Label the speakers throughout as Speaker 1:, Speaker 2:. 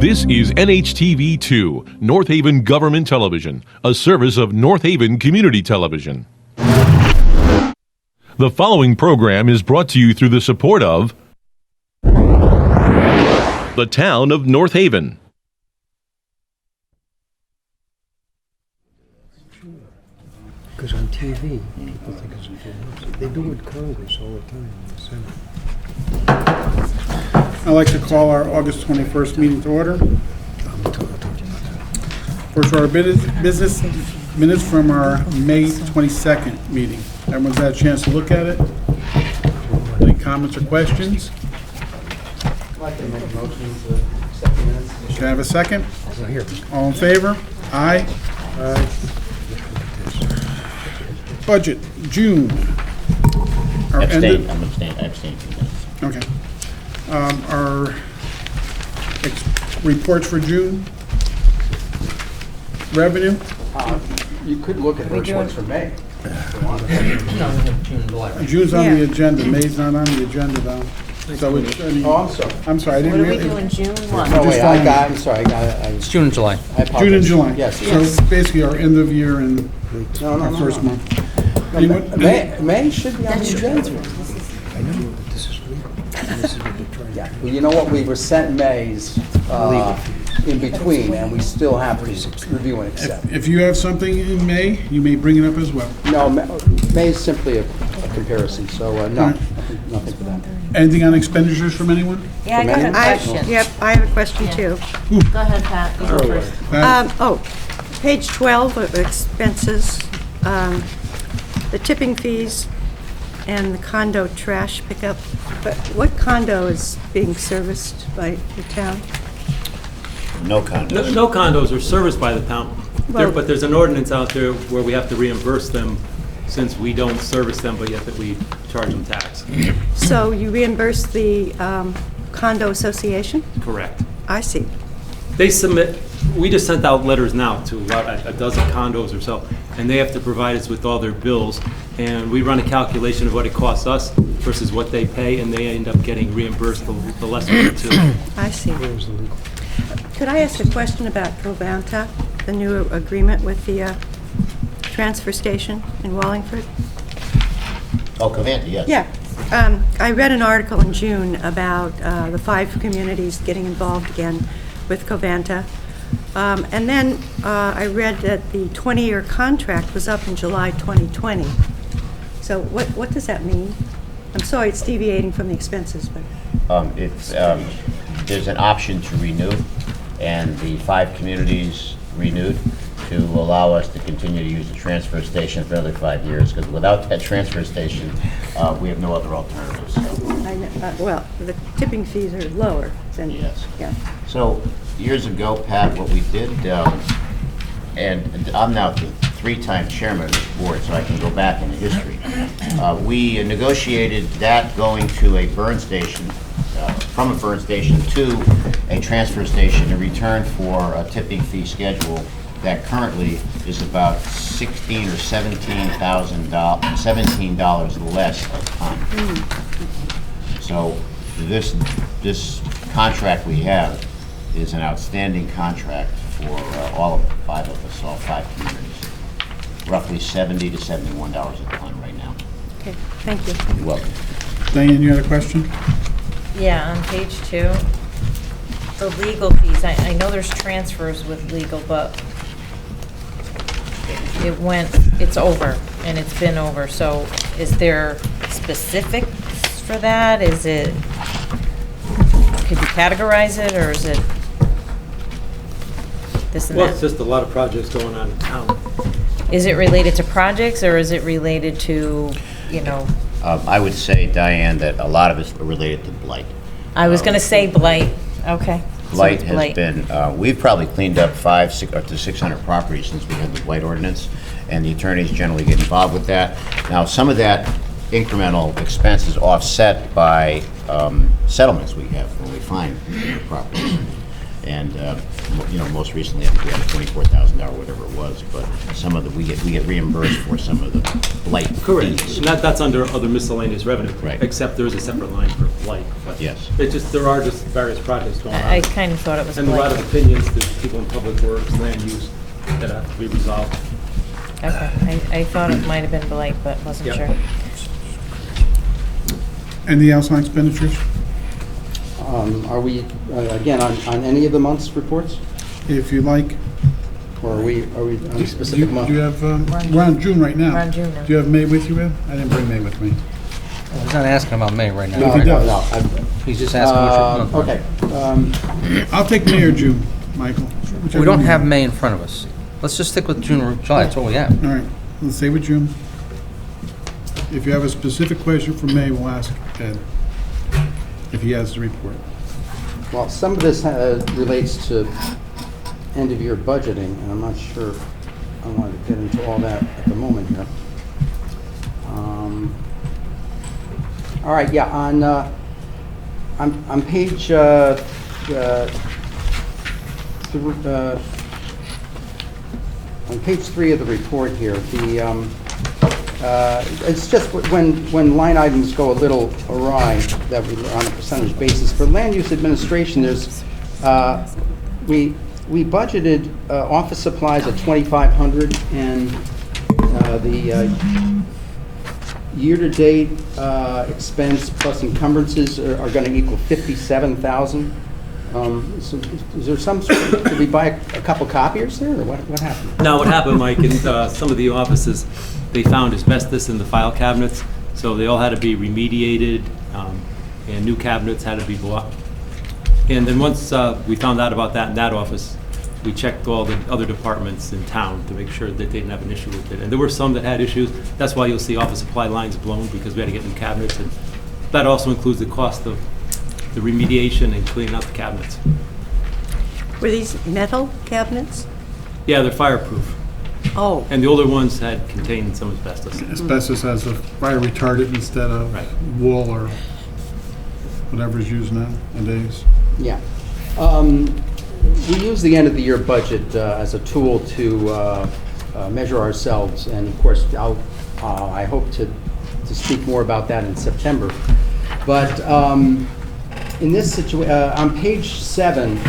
Speaker 1: This is NHTV2, North Haven Government Television, a service of North Haven Community Television. The following program is brought to you through the support of the Town of North Haven.
Speaker 2: Because on TV, people think it's important. They do it in Congress all the time, in the Senate.
Speaker 3: I'd like to call our August 21st meeting to order. First order of business, minutes from our May 22nd meeting. Everyone's had a chance to look at it? Any comments or questions?
Speaker 4: I'd like to make a motion to accept the minutes.
Speaker 3: Can I have a second?
Speaker 2: Here.
Speaker 3: All in favor? Aye. Budget, June. Our
Speaker 5: Abstain, I abstain from this.
Speaker 3: Okay. Our reports for June. Revenue,
Speaker 4: You could look at which ones for May.
Speaker 3: June's on the agenda, May's not on the agenda though. So it's,
Speaker 4: Oh, I'm sorry.
Speaker 3: I'm sorry, I
Speaker 6: What
Speaker 3: didn't
Speaker 6: are we
Speaker 3: really.
Speaker 6: doing, June 1?
Speaker 4: No, wait,
Speaker 3: following.
Speaker 4: I'm sorry, I got it.
Speaker 7: It's June and July.
Speaker 4: I apologize.
Speaker 3: June and July.
Speaker 4: Yes,
Speaker 3: So
Speaker 4: yes.
Speaker 3: basically our end of year and
Speaker 4: No,
Speaker 3: our
Speaker 4: no,
Speaker 3: first
Speaker 4: no.
Speaker 3: month.
Speaker 4: No,
Speaker 3: Anyone-
Speaker 4: May should be on the agenda.
Speaker 2: I know, but this is legal. This is what they're trying to
Speaker 4: Yeah, well, you know what, we were sent May's in between, and we still have to review and accept.
Speaker 3: If you have something in May, you may bring it up as well.
Speaker 4: No, May is simply a comparison, so no, nothing for that.
Speaker 3: Anything on expenditures from anyone?
Speaker 6: Yeah, I got a question.
Speaker 8: Yep, I have a question too.
Speaker 6: Go ahead, Pat, you go first.
Speaker 8: Page 12 of expenses, the tipping fees and the condo trash pickup. But what condo is being serviced by the town?
Speaker 5: No condos.
Speaker 9: No condos are serviced by the town,
Speaker 8: Well-
Speaker 9: but there's an ordinance out there where we have to reimburse them since we don't service them, but yet that we charge them tax.
Speaker 8: So you reimburse the condo association?
Speaker 9: Correct.
Speaker 8: I see.
Speaker 9: They submit, we just sent out letters now to about a dozen condos or so, and they have to provide us with all their bills, and we run a calculation of what it costs us versus what they pay, and they end up getting reimbursed the less of the two.
Speaker 8: I see. Could I ask a question about Covanta, the new agreement with the transfer station in Wallingford?
Speaker 5: Oh, Covanta, yes.
Speaker 8: Yeah. I read an article in June about the 5 communities getting involved again with Covanta. And then I read that the 20-year contract was up in July 2020. So what does that mean? I'm sorry, it's deviating from the expenses, but...
Speaker 5: There's an option to renew, and the 5 communities renewed to allow us to continue to use the transfer station for another 5 years, because without that transfer station, we have no other alternatives. So,
Speaker 8: well, the tipping fees are lower than...
Speaker 5: Yes.
Speaker 8: Yeah.
Speaker 5: So years ago, Pat, what we did, and I'm now the 3-time chairman of this board, so I can go back in history. We negotiated that going to a burn station, from a burn station to a transfer station in return for a tipping fee schedule that currently is about $16,000 or $17 less a ton. So this contract we have is an outstanding contract for all 5 of us, all 5 communities. Roughly $70 to $71 a ton right now.
Speaker 8: Okay, thank you.
Speaker 5: You're welcome.
Speaker 3: Diane, you had a question?
Speaker 6: Yeah, on page 2, the legal fees, I know there's transfers with legal, but it's over, and it's been over, so is there specifics for that? Is it, could you categorize it, or is it this and
Speaker 9: Well, it's
Speaker 6: that?
Speaker 9: just a lot of projects going on in town.
Speaker 6: Is it related to projects, or is it related to,
Speaker 5: I would say, Diane, that a lot of it's related to blight.
Speaker 6: I was going to say blight, okay. So
Speaker 5: Blight
Speaker 6: it's
Speaker 5: has
Speaker 6: blight.
Speaker 5: been, we've probably cleaned up 500 to 600 properties since we had the blight ordinance, and the attorneys generally get involved with that. Now, some of that incremental expense is offset by settlements we have when we find properties. And, most recently, I think we had a $24,000, whatever it was, but some of we get reimbursed for some of the blight
Speaker 9: Correct.
Speaker 5: fees.
Speaker 9: And that's under other miscellaneous revenue.
Speaker 5: Right.
Speaker 9: Except there's a separate line for blight. But
Speaker 5: Yes.
Speaker 9: there are just various projects going on.
Speaker 6: I kind of thought it was
Speaker 9: And a lot
Speaker 6: blight.
Speaker 9: of opinions, there's people in public works, land use, that have to be resolved.
Speaker 6: Okay, I thought it might have been blight, but wasn't
Speaker 9: Yep.
Speaker 6: sure.
Speaker 3: Anything else on expenditures?
Speaker 4: Are we, again, on any of the month's reports?
Speaker 3: If you like.
Speaker 4: Or are we on a specific month?
Speaker 3: Do you have, we're on June right now.
Speaker 6: We're on June now.
Speaker 3: Do you have May with you, Ed? I didn't bring May with me.
Speaker 7: He's not asking about May right
Speaker 4: No,
Speaker 7: now.
Speaker 3: If he does.
Speaker 4: no,
Speaker 7: He's just asking which month.
Speaker 4: Okay.
Speaker 3: I'll take May or June, Michael. Whichever
Speaker 7: We don't
Speaker 3: one.
Speaker 7: have May in front of us. Let's just stick with June or July, that's all we have.
Speaker 3: All right, let's stay with June. If you have a specific question for May, we'll ask Ed, if he has the report.
Speaker 4: Well, some of this relates to end-of-year budgeting, and I'm not sure I want to get into all that at the moment here. All right, yeah, on page on page 3 of the report here, it's just when line items go a little awry that we on a percentage basis. For land use administration, there's we budgeted office supplies at $2,500, and the year-to-date expense plus encumbrances are going to equal $57,000. So is there some sort of, did we buy a couple copiers there, or what happened?
Speaker 9: Now, what happened, Mike, in some of the offices, they found asbestos in the file cabinets, so they all had to be remediated, and new cabinets had to be bought. And then once we found out about that in that office, we checked all the other departments in town to make sure that they didn't have an issue with it. And there were some that had issues. That's why you'll see office supply lines blown, because we had to get new cabinets. And that also includes the cost of the remediation and cleaning out the cabinets.
Speaker 8: Were these metal cabinets?
Speaker 9: Yeah, they're fireproof.
Speaker 8: Oh,
Speaker 9: And the older ones had contained some asbestos.
Speaker 3: Asbestos has a fire retardant instead of
Speaker 9: Right.
Speaker 3: wool or whatever's used nowadays.
Speaker 4: Yeah. We use the end-of-the-year budget as a tool to measure ourselves, and of course, I hope to speak more about that in September. But in this situation, on page 7,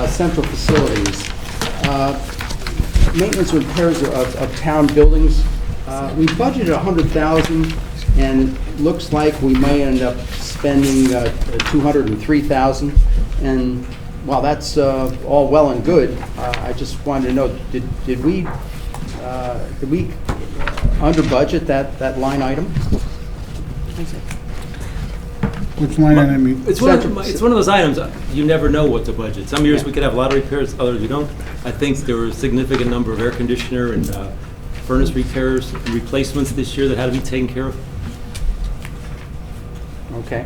Speaker 4: central facilities, maintenance and repairs of town buildings, we budgeted $100,000, and it looks like we may end up spending $203,000. And while that's all well and good, I just wanted to know, did we under budget that line item?
Speaker 3: Which line item?
Speaker 9: It's one of those items, you never know what to budget. Some years we could have a lot of repairs, others we don't. I think there were a significant number of air conditioner and furnace repairs and replacements this year that had to be taken care of.
Speaker 4: Okay.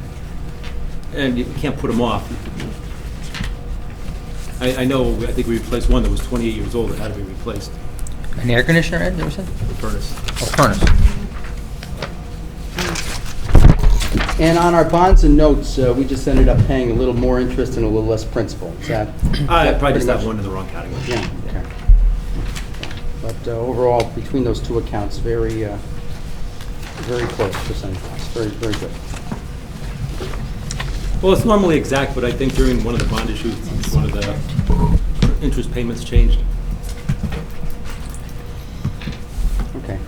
Speaker 9: And you can't put them off. I think we replaced one that was 28 years old that had to be replaced,
Speaker 7: An air conditioner, Ed, you said?
Speaker 9: the furnace.
Speaker 7: Oh, furnace.
Speaker 4: And on our bonds and notes, we just ended up paying a little more interest and a little less principal. Is that?
Speaker 9: I
Speaker 4: that
Speaker 9: probably just
Speaker 4: pretty
Speaker 9: have
Speaker 4: much-
Speaker 9: one in the wrong category.
Speaker 4: Yeah, okay. But overall, between those two accounts, very close percentage-wise, very good.
Speaker 9: Well, it's normally exact, but I think during one of the bond issues, one of the interest payments changed.
Speaker 4: Okay.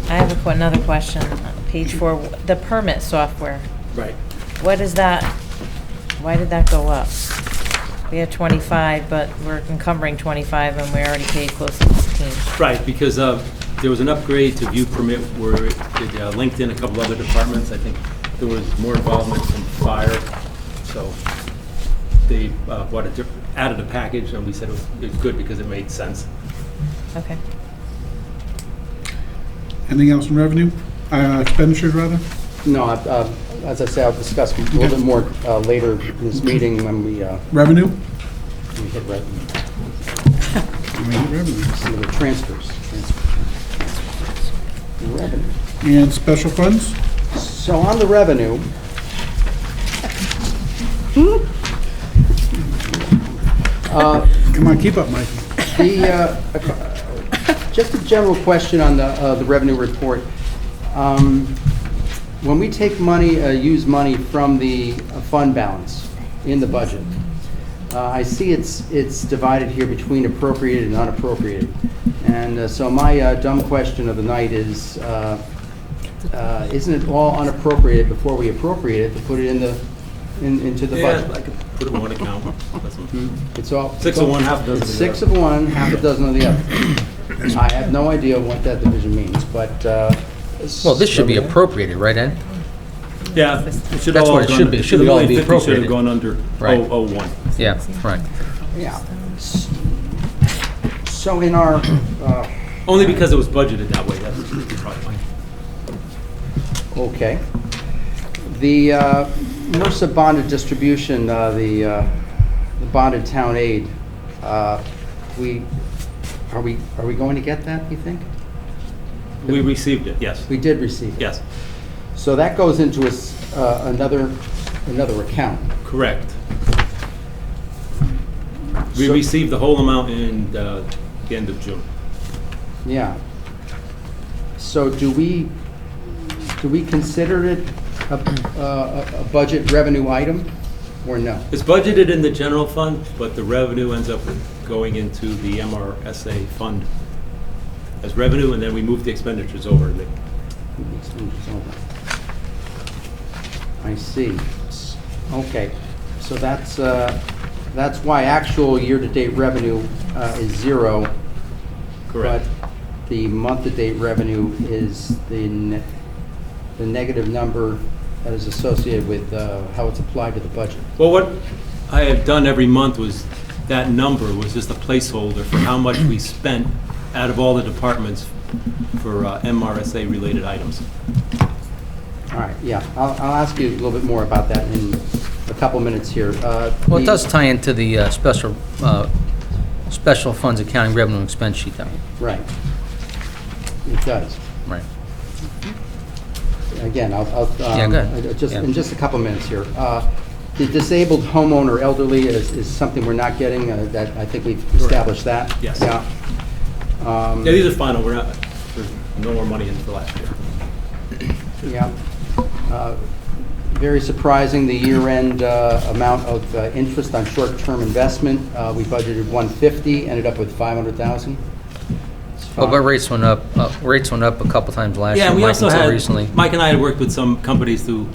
Speaker 6: I have another question. Page 4, the permit software.
Speaker 9: Right.
Speaker 6: What is that? Why did that go up? We had 25, but we're encumbering 25, and we already paid close to 16.
Speaker 9: Right, because there was an upgrade to View Permit where it linked in a couple other departments. I think there was more involvement from fire, so they added a package, and we said it was good because it made sense.
Speaker 6: Okay.
Speaker 3: Anything else in revenue? Expenditures, rather?
Speaker 4: No, as I say, I'll discuss a little bit more later in this meeting when we
Speaker 3: Revenue?
Speaker 4: hit revenue.
Speaker 3: Revenue.
Speaker 4: Some of the transfers. Revenue.
Speaker 3: And special funds?
Speaker 4: So on the revenue,
Speaker 3: Come on, keep up, Mike.
Speaker 4: Just a general question on the revenue report. When we take money, use money from the fund balance in the budget, I see it's divided here between appropriated and unappropriated. And so my dumb question of the night is, isn't it all unappropriated before we appropriate it to put it into the
Speaker 9: Yeah,
Speaker 4: budget?
Speaker 9: I could put it in one account.
Speaker 4: It's all.
Speaker 9: 6 of one, half a dozen of
Speaker 4: It's
Speaker 9: the
Speaker 4: 6
Speaker 9: other.
Speaker 4: of one, half a dozen of the other. I have no idea what that division means, but.
Speaker 7: Well, this should be appropriated, right, Ed?
Speaker 9: Yeah, it should
Speaker 7: That's
Speaker 9: all
Speaker 7: what
Speaker 9: have
Speaker 7: it
Speaker 9: gone-
Speaker 7: should be. It should
Speaker 9: the
Speaker 7: all
Speaker 9: $1,050,000
Speaker 7: be
Speaker 9: should have
Speaker 7: appropriated.
Speaker 9: gone under
Speaker 7: Right.
Speaker 9: 001.
Speaker 7: Yeah, right.
Speaker 4: Yeah. So in our,
Speaker 9: Only because it was budgeted that way, that's probably why.
Speaker 4: okay. The MRSA bonded distribution, the bonded town aid, are we going to get that, you think?
Speaker 9: We received it, yes,
Speaker 4: We did receive it.
Speaker 9: yes,
Speaker 4: So that goes into another account.
Speaker 9: correct. We
Speaker 4: So-
Speaker 9: received the whole amount in the end of June.
Speaker 4: Yeah. So do we consider it a budget revenue item or no?
Speaker 9: It's budgeted in the general fund, but the revenue ends up going into the MRSA fund as revenue, and then we move the expenditures over.
Speaker 4: I see. Okay. So that's why actual year-to-date revenue is 0.
Speaker 9: Correct.
Speaker 4: But the month-to-date revenue is the negative number that is associated with how it's applied to the budget.
Speaker 9: Well, what I have done every month was, that number was just a placeholder for how much we spent out of all the departments for MRSA-related items.
Speaker 4: All right, yeah, I'll ask you a little bit more about that in a couple minutes here.
Speaker 7: Well, it does tie into the special funds accounting revenue and expense sheet, though.
Speaker 4: Right. It does.
Speaker 7: Right.
Speaker 4: Again, I'll
Speaker 7: Yeah, go ahead.
Speaker 4: just
Speaker 7: Yeah.
Speaker 4: in just a couple minutes here. The disabled homeowner elderly is something we're not getting, that I think we've established that.
Speaker 9: Yes.
Speaker 4: Yeah.
Speaker 9: Yeah, these are final, there's no more money in for last year.
Speaker 4: Yeah. Very surprising, the year-end amount of interest on short-term investment. We budgeted 150, ended up with 500,000.
Speaker 7: Well, but rates went up a couple times last
Speaker 9: Yeah,
Speaker 7: year,
Speaker 9: and we
Speaker 7: Mike,
Speaker 9: also
Speaker 7: until
Speaker 9: had,
Speaker 7: recently.
Speaker 9: Mike and I had worked with some companies to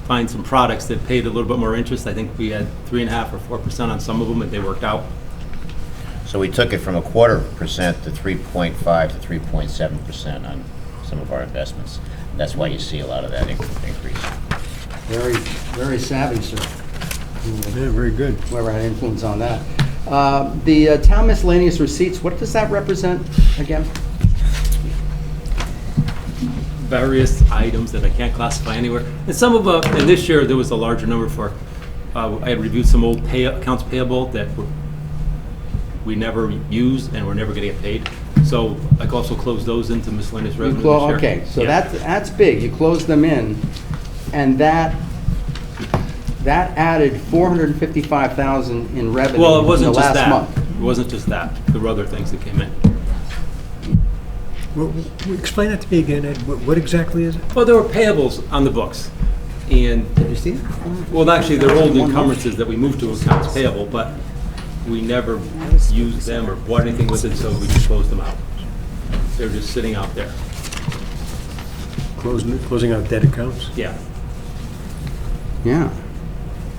Speaker 9: find some products that paid a little bit more interest. I think we had 3.5% or 4% on some of them, and they worked out.
Speaker 5: So we took it from 0.25% to 3.5 to 3.7% on some of our investments. That's why you see a lot of that increase.
Speaker 4: Very, very savvy, sir.
Speaker 2: Yeah, very good.
Speaker 4: Whoever had influence on that. The town miscellaneous receipts, what does that represent again?
Speaker 9: Various items that I can't classify anywhere. And some of, and this year, there was a larger number for, I had reviewed some old accounts payable that we never used and we're never gonna get paid. So I also closed those into miscellaneous revenue this year.
Speaker 4: Okay, so
Speaker 9: Yeah.
Speaker 4: that's big. You close them in, and that added 455,000 in revenue
Speaker 9: Well, it
Speaker 4: in the
Speaker 9: wasn't just
Speaker 4: last
Speaker 9: that.
Speaker 4: month.
Speaker 9: It wasn't just that. There were other things that came in.
Speaker 2: Well, explain that to me again, Ed. What exactly is it?
Speaker 9: Well, there were payables on the books. And,
Speaker 4: Did you see that?
Speaker 9: well, actually, they're old encumbrances that we moved to accounts payable, but we never used them or bought anything with it, so we just closed them out. They're just sitting out there.
Speaker 2: Closing out debt accounts?
Speaker 9: Yeah.
Speaker 4: Yeah.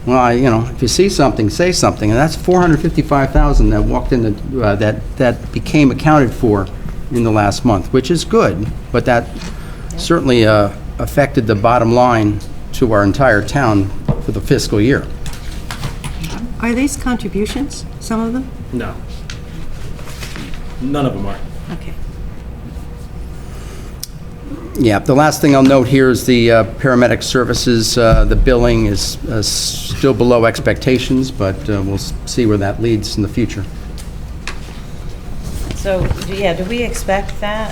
Speaker 4: Well, if you see something, say something, and that's 455,000 that walked in, that became accounted for in the last month, which is good, but that certainly affected the bottom line to our entire town for the fiscal year.
Speaker 8: Are these contributions, some of them?
Speaker 9: No. None of them are.
Speaker 8: Okay.
Speaker 4: Yeah, the last thing I'll note here is the paramedic services. The billing is still below expectations, but we'll see where that leads in the future.
Speaker 6: So, do we expect that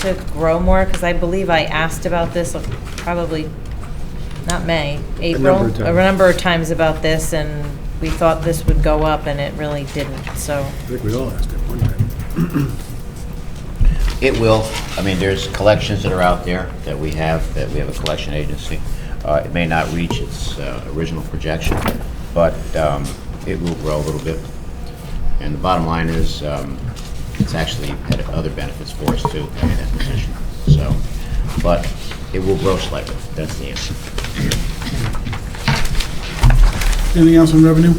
Speaker 6: to grow more? Because I believe I asked about this probably, not May, April,
Speaker 2: number of times.
Speaker 6: a number of times about this, and we thought this would go up and it really didn't, so.
Speaker 2: I think we all asked at one time.
Speaker 5: It will. I mean, there's collections that are out there that we have a collection agency. It may not reach its original projection, but it will grow a little bit. And the bottom line is, it's actually had other benefits for us too, having that position. So, but it will grow slightly. That's the answer.
Speaker 3: Anything else on revenue?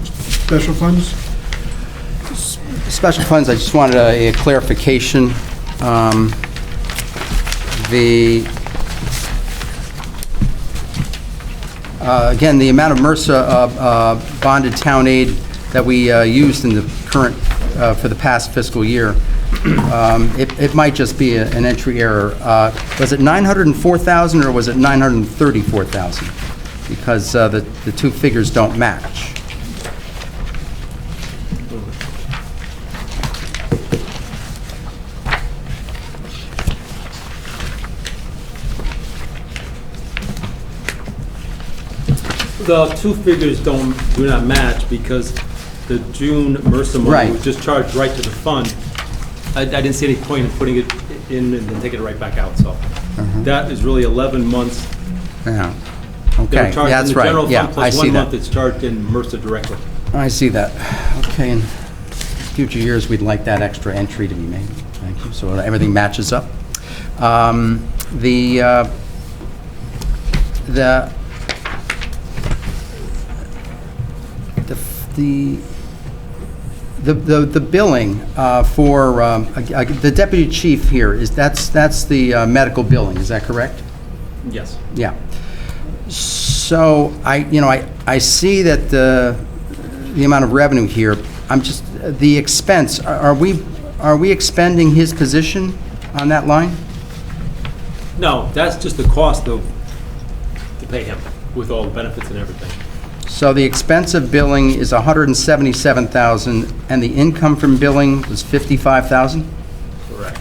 Speaker 3: Special funds?
Speaker 4: Special funds, I just wanted a clarification. Again, the amount of MRSA bonded town aid that we used in the current, for the past fiscal year, it might just be an entry error. Was it 904,000 or was it 934,000? Because the two figures don't match.
Speaker 9: The two figures do not match because the June MRSA money
Speaker 4: Right.
Speaker 9: was just charged right to the fund. I didn't see any point in putting it in and then taking it right back out, so. That is really 11 months.
Speaker 4: Yeah.
Speaker 9: They
Speaker 4: Okay,
Speaker 9: were charged
Speaker 4: that's
Speaker 9: in the
Speaker 4: right.
Speaker 9: general
Speaker 4: Yeah,
Speaker 9: fund
Speaker 4: I
Speaker 9: plus
Speaker 4: see
Speaker 9: 1 month
Speaker 4: that.
Speaker 9: it's charged in MRSA directly.
Speaker 4: I see that. Okay, in future years, we'd like that extra entry to be made. Thank you. So everything matches up. The billing for the deputy chief here, that's the medical billing, is that correct?
Speaker 9: Yes.
Speaker 4: Yeah. So I see that the amount of revenue here, the expense, are we expending his position on that line?
Speaker 9: No, that's just the cost to pay him with all the benefits and everything.
Speaker 4: So the expense of billing is $177,000 and the income from billing was $55,000?
Speaker 9: Correct.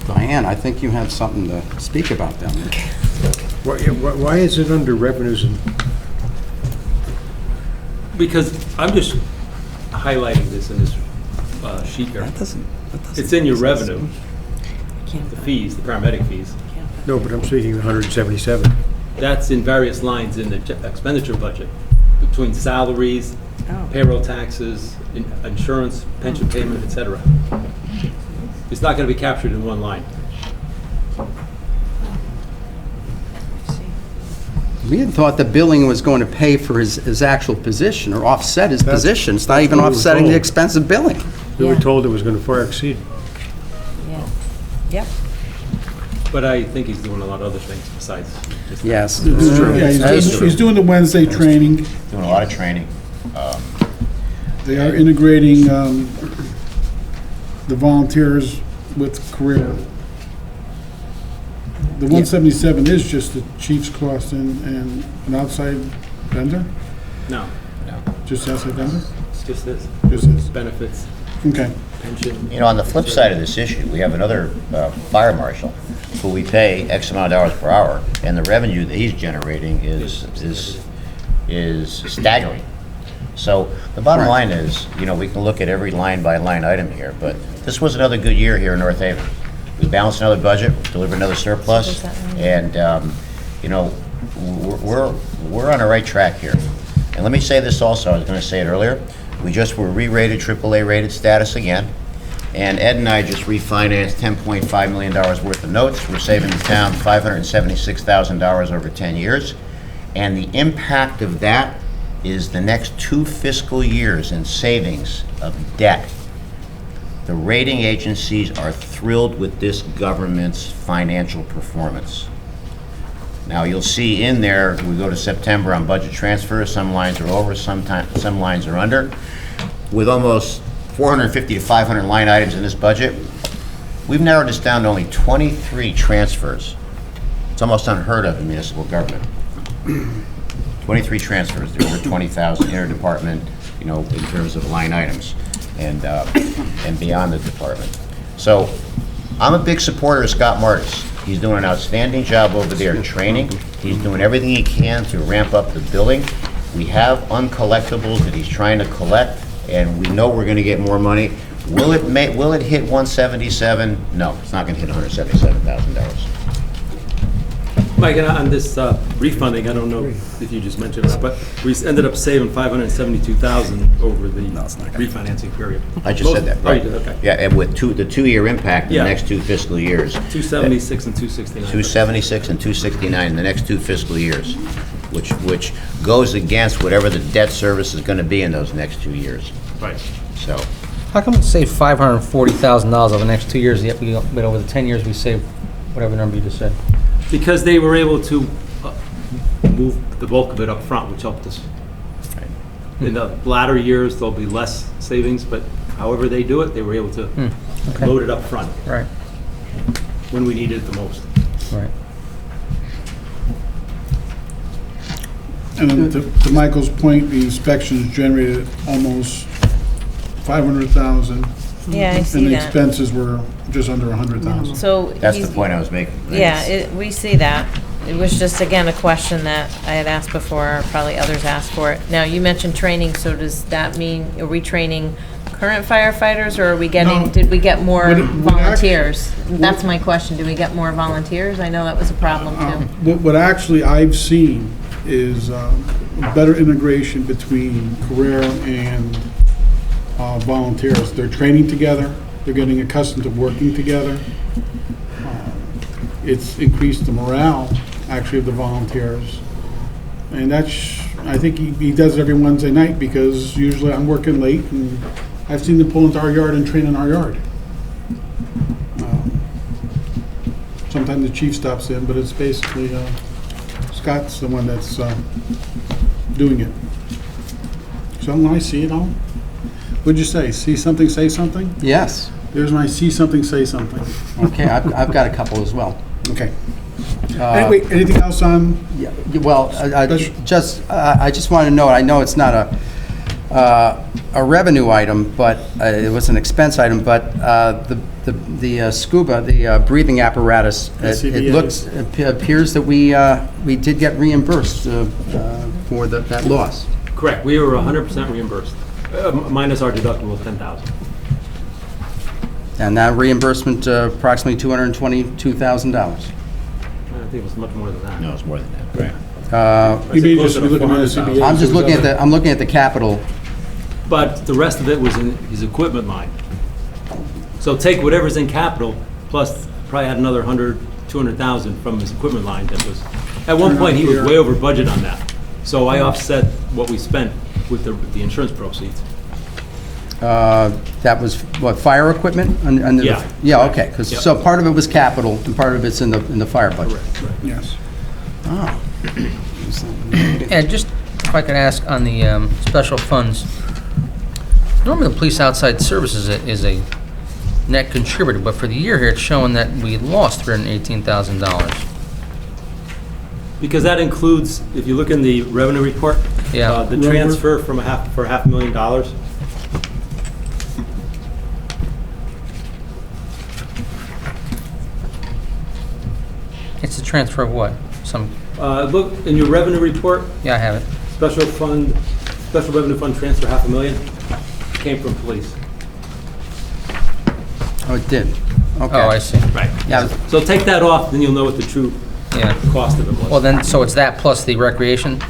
Speaker 4: Diane, I think you have something to speak about down there.
Speaker 2: Why is it under revenues and,
Speaker 9: Because I'm just highlighting this in this sheet here. It's in your revenue, the fees, the paramedic fees.
Speaker 2: no, but I'm speaking of 177.
Speaker 9: That's in various lines in the expenditure budget, between salaries, payroll taxes, insurance, pension payment, et cetera. It's not going to be captured in one line.
Speaker 4: We had thought the billing was going to pay for his actual position or offset his position. It's not even
Speaker 2: what we were
Speaker 4: offsetting the
Speaker 2: told.
Speaker 4: expense of billing.
Speaker 2: We were
Speaker 6: Yeah.
Speaker 2: told it was going to far exceed.
Speaker 6: Yeah. Yep.
Speaker 9: But I think he's doing a lot of other things besides just that.
Speaker 4: Yes.
Speaker 3: Yeah,
Speaker 4: That is true.
Speaker 3: he's doing the Wednesday training.
Speaker 5: Doing a lot of training.
Speaker 3: They are integrating the volunteers with career. The 177 is just the chief's cost and an outside vendor?
Speaker 9: No,
Speaker 3: Just outside vendor?
Speaker 9: it's just this,
Speaker 3: Just this.
Speaker 9: benefits,
Speaker 3: Okay.
Speaker 9: pension.
Speaker 5: You know, on the flip side of this issue, we have another fire marshal who we pay X amount of dollars per hour, and the revenue that he's generating is staggering. So the bottom line is, you know, we can look at every line by line item here, but this was another good year here in North Haven. We balanced another budget, delivered another surplus, and, you know, we're on the right track here. And let me say this also, I was gonna say it earlier, we just were re-rated, AAA rated status again, and Ed and I just refinanced $10.5 million worth of notes. We're saving the town $576,000 over 10 years, and the impact of that is the next 2 fiscal years in savings of debt. The rating agencies are thrilled with this government's financial performance. Now, you'll see in there, we go to September on budget transfers, some lines are over, some lines are under. With almost 450 to 500 line items in this budget, we've narrowed this down to only 23 transfers. It's almost unheard of in municipal government. 23 transfers, there are over 20,000 interdepartment, you know, in terms of line items and beyond the department. So I'm a big supporter of Scott Martis. He's doing an outstanding job over there training. He's doing everything he can to ramp up the billing. We have uncollectibles that he's trying to collect, and we know we're gonna get more money. Will it hit 177? No, it's not gonna hit $177,000.
Speaker 9: Mike, and on this refunding, I don't know if you just mentioned it, but we ended up saving $572,000 over the refinancing period.
Speaker 5: I just said that,
Speaker 9: Oh, you
Speaker 5: right?
Speaker 9: did, okay.
Speaker 5: Yeah, and with the two-year impact in
Speaker 9: Yeah.
Speaker 5: the next 2 fiscal years.
Speaker 9: 276 and 269.
Speaker 5: 276 and 269 in the next 2 fiscal years, which goes against whatever the debt service is gonna be in those next 2 years.
Speaker 9: Right.
Speaker 5: So,
Speaker 7: How come we save $540,000 over the next 2 years, yet but over the 10 years, we save whatever number you just said?
Speaker 9: Because they were able to move the bulk of it up front, which helped us. In the latter years, there'll be less savings, but however they do it, they were able to
Speaker 7: okay.
Speaker 9: load it up front
Speaker 7: Right,
Speaker 9: when we needed it the most.
Speaker 7: right.
Speaker 3: And then to Michael's point, the inspections generated almost 500,000.
Speaker 6: Yeah, I
Speaker 3: And
Speaker 6: see
Speaker 3: the
Speaker 6: that.
Speaker 3: expenses were just under 100,000.
Speaker 6: So
Speaker 5: that's the
Speaker 6: he's-
Speaker 5: point I was making.
Speaker 6: Yeah, we see that. It was just, again, a question that I had asked before, or probably others asked for it. Now, you mentioned training, so does that mean, are we training current firefighters, or are we getting,
Speaker 3: No.
Speaker 6: did we get more
Speaker 3: What it- what
Speaker 6: volunteers? That's my question, do we get more volunteers? I know that was a problem, too.
Speaker 3: What actually I've seen is better integration between career and volunteers. They're training together, they're getting accustomed to working together. It's increased the morale, actually, of the volunteers. And that's, I think he does it every Wednesday night, because usually I'm working late, and I've seen them pull into our yard and train in our yard. Sometimes the chief stops in, but it's basically Scott's the one that's doing it. So when I see it all, what'd you say? See something, say something?
Speaker 4: Yes.
Speaker 3: There's my see something, say something.
Speaker 4: Okay, I've got a couple as well.
Speaker 3: Okay. Anyway, anything else on?
Speaker 4: Yeah, well, I just want to note, I know it's not a revenue item, but it was an expense item, but the scuba, the breathing apparatus, it appears that we did get reimbursed for that loss.
Speaker 9: Correct, we were 100% reimbursed, minus our deductible of $10,000.
Speaker 4: And that reimbursement, approximately $222,000.
Speaker 9: I think it was much more than that.
Speaker 5: No, it's more than that, right?
Speaker 3: You may
Speaker 9: closer
Speaker 3: just be
Speaker 9: to
Speaker 3: looking at the
Speaker 9: 400,000.
Speaker 3: CBA.
Speaker 4: I'm looking at the capital.
Speaker 9: But the rest of it was in his equipment line. So take whatever's in capital, plus probably had another 100, 200,000 from his equipment line that was, at one point, he was way over budget on that. So I offset what we spent with the insurance proceeds.
Speaker 4: That was, what, fire equipment? Under the-
Speaker 9: Yeah.
Speaker 4: Yeah, okay, because,
Speaker 9: Yep.
Speaker 4: so part of it was capital, and part of it's in the fire budget.
Speaker 3: Yes.
Speaker 7: And just, if I could ask on the special funds, normally the police outside services is a net contributor, but for the year here, it's showing that we lost $318,000.
Speaker 9: Because that includes, if you look in the revenue report,
Speaker 7: Yeah.
Speaker 9: the transfer for $500,000.
Speaker 7: It's a transfer of what? Some,
Speaker 9: Look, in your revenue report,
Speaker 7: yeah, I have it.
Speaker 9: special revenue fund transfer, $500,000, came from police.
Speaker 4: Oh, it did? Okay.
Speaker 7: Oh, I see.
Speaker 9: Right.
Speaker 4: Yeah,
Speaker 9: So take that off, then you'll know what the true
Speaker 7: Yeah.
Speaker 9: cost of it was.
Speaker 7: Well, then, so it's that plus the recreation?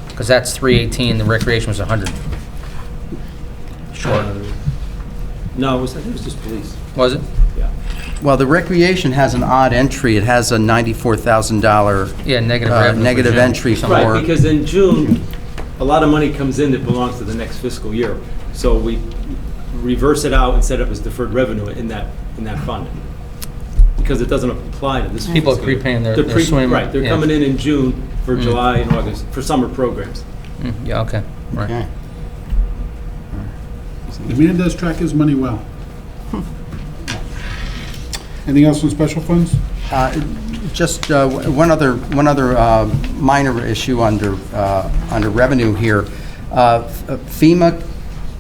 Speaker 7: Because that's 318, the recreation was 100. Short.
Speaker 9: No, I think it was just police.
Speaker 7: Was it?
Speaker 9: Yeah.
Speaker 4: well, the recreation has an odd entry. It has a $94,000
Speaker 7: Yeah, negative revenue. for
Speaker 4: negative
Speaker 7: June.
Speaker 4: entry for...
Speaker 9: Right, because in June, a lot of money comes in that belongs to the next fiscal year. So we reverse it out and set up as deferred revenue in that fund. Because it doesn't apply to this.
Speaker 7: People are
Speaker 9: fiscal year.
Speaker 7: prepaying their
Speaker 9: They're
Speaker 7: swim,
Speaker 9: Right, they're
Speaker 7: yeah.
Speaker 9: coming in June for July and August, for summer programs.
Speaker 7: Yeah, okay, right.
Speaker 4: Okay.
Speaker 3: The man does track his money well. Anything else on special funds?
Speaker 4: Just one other minor issue under revenue here. FEMA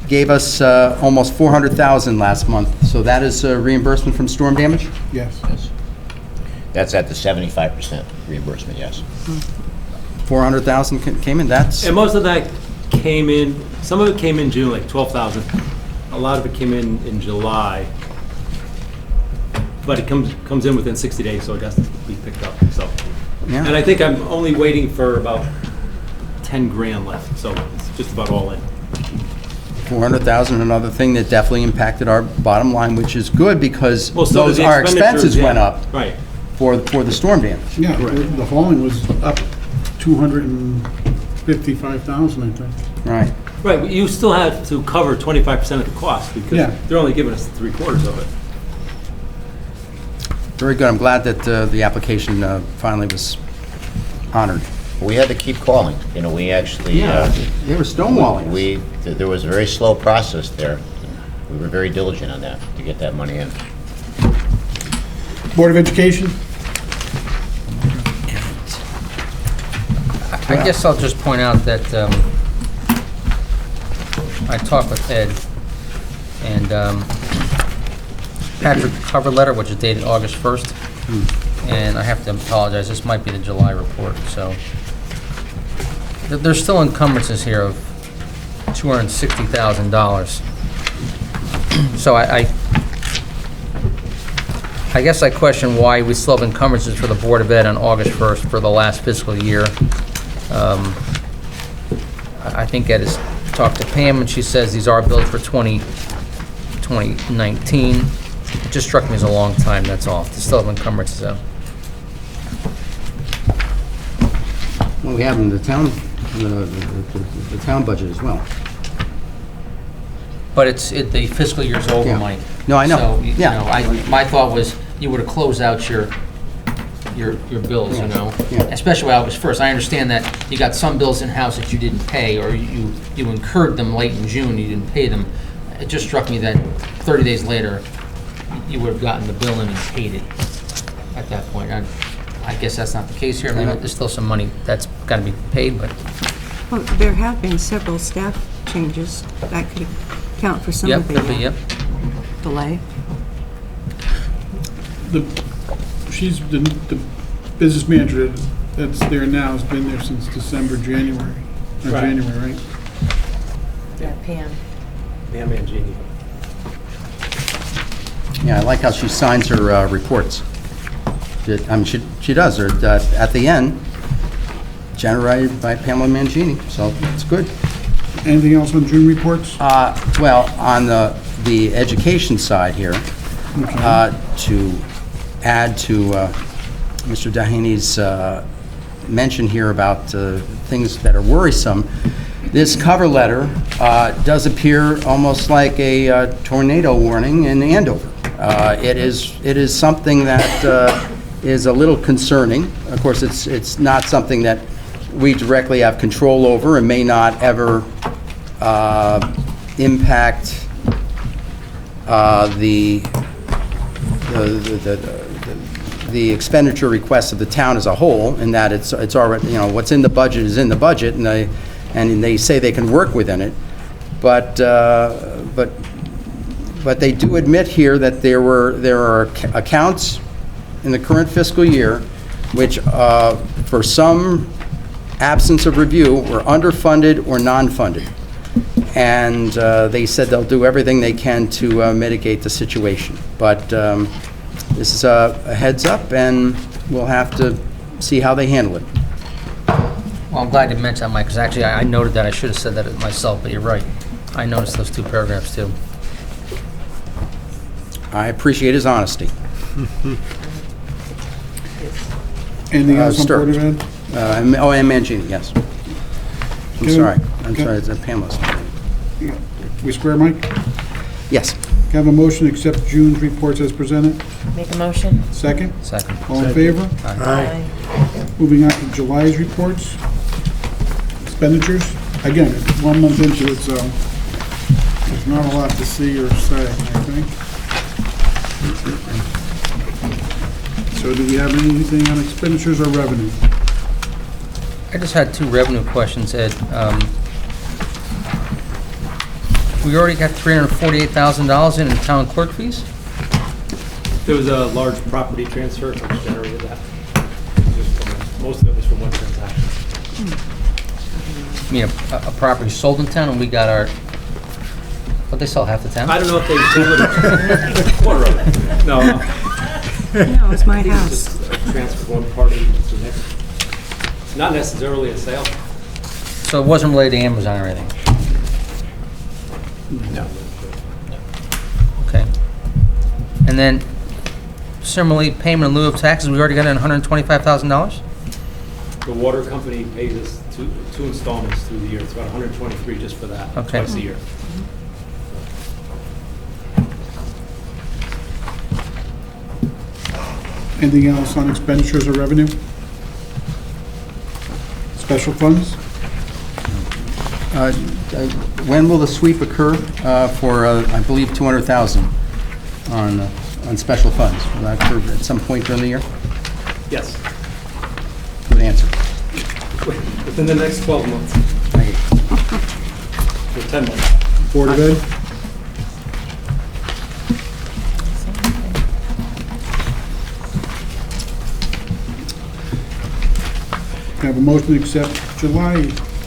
Speaker 4: gave us almost $400,000 last month, so that is reimbursement from storm damage?
Speaker 3: Yes.
Speaker 5: That's at the 75% reimbursement, yes.
Speaker 4: 400,000 came in, that's,
Speaker 9: And most of that came in, some of it came in June, like 12,000. A lot of it came in July. But it comes in within 60 days, so it has to be picked up, so.
Speaker 4: Yeah.
Speaker 9: And I think I'm only waiting for about 10 grand left, so it's just about all in.
Speaker 4: 400,000, another thing that definitely impacted our bottom line, which is good because
Speaker 9: Well, so did the
Speaker 4: our
Speaker 9: expenditures,
Speaker 4: expenses went
Speaker 9: yeah.
Speaker 4: up
Speaker 9: Right.
Speaker 4: for the storm damage.
Speaker 3: Yeah, the hauling was up 255,000, I think.
Speaker 4: Right.
Speaker 9: Right, but you still have to cover 25% of the cost because
Speaker 3: Yeah.
Speaker 9: they're only giving us 3/4 of it.
Speaker 4: Very good. I'm glad that the application finally was honored.
Speaker 5: We had to keep calling, you know, we actually,
Speaker 4: They were stonewalling us.
Speaker 5: there was a very slow process there. We were very diligent on that, to get that money in.
Speaker 3: Board of Education?
Speaker 7: I guess I'll just point out that I talked with Ed, and Patrick's cover letter, which is dated August 1st, and I have to apologize, this might be the July report, so. There's still encumbrances here of $260,000. So I guess I question why we still have encumbrances for the Board of Ed on August 1st for the last fiscal year. I think Ed has talked to Pam, and she says these are billed for 2019. It just struck me as a long time, that's all, to still have encumbrances out.
Speaker 4: Well, we have in the town, the town budget as well.
Speaker 7: But the fiscal year's over,
Speaker 4: Yeah.
Speaker 7: Mike.
Speaker 4: No, I know.
Speaker 7: So, you
Speaker 4: Yeah.
Speaker 7: know, my thought was you would have closed out your bills, you know?
Speaker 4: Yeah.
Speaker 7: Especially August 1st. I understand that you got some bills in-house that you didn't pay, or you incurred them late in June, you didn't pay them. It just struck me that 30 days later, you would have gotten the bill in and paid it at that point. I guess that's not the case here. I mean, there's still some money that's got to be paid, but,
Speaker 8: Well, there have been several staff changes that could account for some
Speaker 7: yep,
Speaker 8: of the
Speaker 7: could be, yep.
Speaker 8: delay.
Speaker 3: She's the business manager that's there now, has been there since December, January.
Speaker 9: Right.
Speaker 3: January, right?
Speaker 6: Yeah, Pam.
Speaker 9: Pam Mangini.
Speaker 4: Yeah, I like how she signs her reports. I mean, she does, at the end, generated by Pamela Mangini, so it's good.
Speaker 3: Anything else on June reports?
Speaker 4: Well, on the education side here, to add to Mr. Dahaney's mention here about things that are worrisome, this cover letter does appear almost like a tornado warning in Andover. It is something that is a little concerning. Of course, it's not something that we directly have control over and may not ever impact the expenditure requests of the town as a whole, in that it's already, you know, what's in the budget is in the budget, and they say they can work within it. But they do admit here that there are accounts in the current fiscal year which, for some absence of review, were underfunded or non-funded. And they said they'll do everything they can to mitigate the situation. But this is a heads up, and we'll have to see how they handle it.
Speaker 7: Well, I'm glad you mentioned that, Mike, because actually I noted that. I should have said that myself, but you're right. I noticed those two paragraphs, too.
Speaker 4: I appreciate his honesty.
Speaker 3: Anything else on
Speaker 4: Sturt.
Speaker 3: Board of Ed?
Speaker 4: And Mangini, yes. I'm
Speaker 3: Kevin?
Speaker 4: sorry,
Speaker 3: Kevin?
Speaker 4: it's Pamela's.
Speaker 3: We square, Mike?
Speaker 4: Yes.
Speaker 3: Can I have a motion to accept June's reports as presented?
Speaker 6: Make a motion?
Speaker 3: Second?
Speaker 7: Second.
Speaker 3: All in favor?
Speaker 6: Aye.
Speaker 3: Moving on to July's reports. Expenditures. Again, it's 1 month into it, so there's not a lot to see or say, I think. So do we have anything on expenditures or revenue?
Speaker 7: I just had two revenue questions, Ed. We already got $348,000 in town clerk fees?
Speaker 9: There was a large property transfer which generated that. most of it was from one transaction.
Speaker 7: I mean, a property sold in town and we got our, but they sell half the town?
Speaker 9: I don't know if they sold it a quarter of it. No,
Speaker 8: No, it's my
Speaker 9: it's
Speaker 8: house.
Speaker 9: just transfer one party to the next. Not necessarily a sale.
Speaker 7: So it wasn't related to Amazon or anything?
Speaker 5: No.
Speaker 7: Okay. And then similarly, payment in lieu of taxes, we already got in $125,000?
Speaker 9: The water company pays us two installments through the year. It's about 123 just for that,
Speaker 7: Okay.
Speaker 9: twice a year.
Speaker 3: Anything else on expenditures or revenue? Special funds?
Speaker 4: When will the sweep occur for, I believe, 200,000 on special funds? Will that occur at some point during the year?
Speaker 9: Yes,
Speaker 4: Good answer.
Speaker 9: within the next 12 months,
Speaker 4: Thank you.
Speaker 9: or 10 months.
Speaker 3: Board of Ed? Can I have a motion to accept July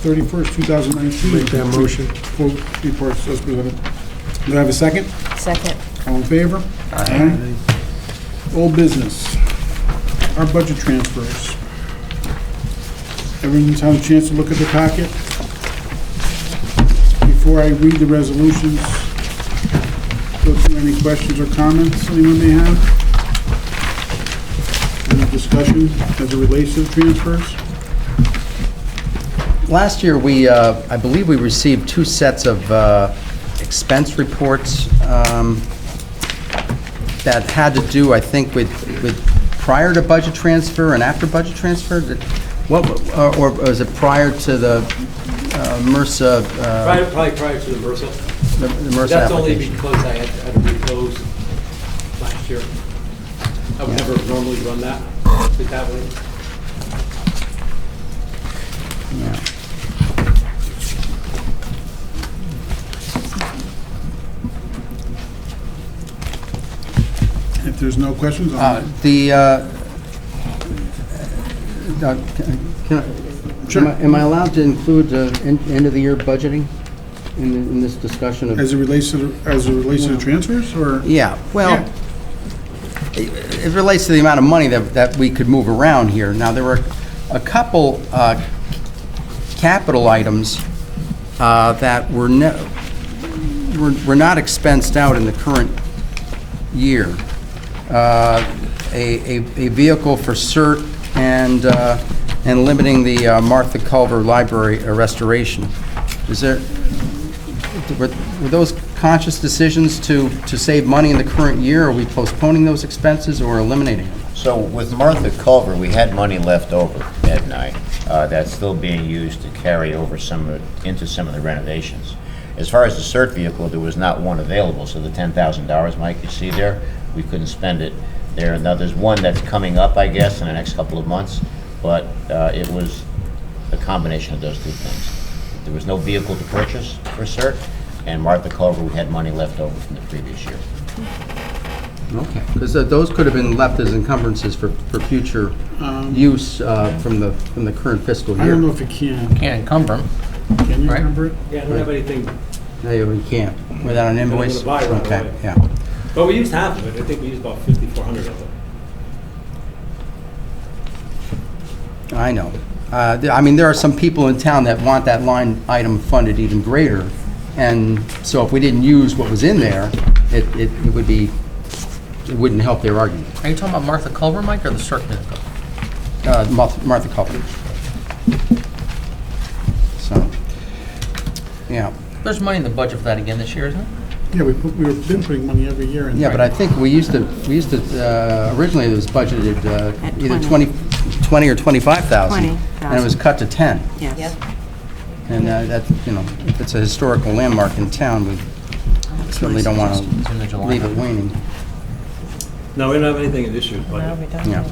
Speaker 3: 31st, 2019?
Speaker 2: Make that motion.
Speaker 3: Full reports as presented. Do I have a second?
Speaker 6: Second.
Speaker 3: All in favor? Aye. Old business. Our budget transfers. Everyone's had a chance to look at the packet? Before I read the resolutions, go through any questions or comments anyone may have? Any discussion as it relates to the transfers?
Speaker 4: Last year, I believe we received 2 sets of expense reports that had to do, I think, with prior to budget transfer and after budget transfer. Or was it prior to the MRSA?
Speaker 9: Probably prior to the MRSA.
Speaker 4: The MRSA
Speaker 9: That's only
Speaker 4: application.
Speaker 9: because I had to read those last year. I would never normally run that way.
Speaker 4: Yeah.
Speaker 3: If there's no questions, I'll... Sure.
Speaker 4: Am I allowed to include end-of-the-year budgeting in this discussion of?
Speaker 3: As it relates to the transfers, or?
Speaker 4: Yeah, well,
Speaker 3: Yeah.
Speaker 4: it relates to the amount of money that we could move around here. Now, there were a couple capital items that were not expensed out in the current year. A vehicle for CERT and limiting the Martha Culver Library restoration. Were those conscious decisions to save money in the current year? Are we postponing those expenses or eliminating them?
Speaker 5: So with Martha Culver, we had money left over, Ed and I, that's still being used to carry over into some of the renovations. As far as the CERT vehicle, there was not one available, so the $10,000, Mike, you see there, we couldn't spend it there. Now, there's one that's coming up, I guess, in the next couple of months, but it was a combination of those two things. There was no vehicle to purchase for CERT, and Martha Culver, we had money left over from the previous year.
Speaker 4: Okay, because those could have been left as encumbrances for future use from the current fiscal year.
Speaker 3: I don't know if you can.
Speaker 7: Can't encumber them.
Speaker 3: Can you
Speaker 7: Right.
Speaker 3: remember it?
Speaker 9: Yeah, I don't have anything,
Speaker 4: No, you can't, without an invoice?
Speaker 9: buy right
Speaker 4: Okay,
Speaker 9: away.
Speaker 4: yeah.
Speaker 9: but we used half of it. I think we used about 5,400 of it.
Speaker 4: I know. I mean, there are some people in town that want that line item funded even greater, and so if we didn't use what was in there, it wouldn't help their argument.
Speaker 7: Are you talking about Martha Culver, Mike, or the CERT vehicle?
Speaker 4: Martha Culver. So, yeah.
Speaker 7: There's money in the budget for that again this year, isn't it?
Speaker 3: Yeah, we've been putting money every year in.
Speaker 4: Yeah, but I think we used to, originally it was budgeted
Speaker 8: At
Speaker 4: either
Speaker 8: 20.
Speaker 4: 20 or 25,000.
Speaker 8: 20,000.
Speaker 4: And it was cut to 10.
Speaker 8: Yes.
Speaker 4: And that, if it's a historical landmark in town, we certainly don't want
Speaker 7: It's in the
Speaker 4: to
Speaker 7: July
Speaker 4: leave it
Speaker 7: number.
Speaker 4: waning.
Speaker 9: No, we don't have anything in this year's
Speaker 6: No,
Speaker 9: budget.
Speaker 6: we don't.
Speaker 4: Yeah.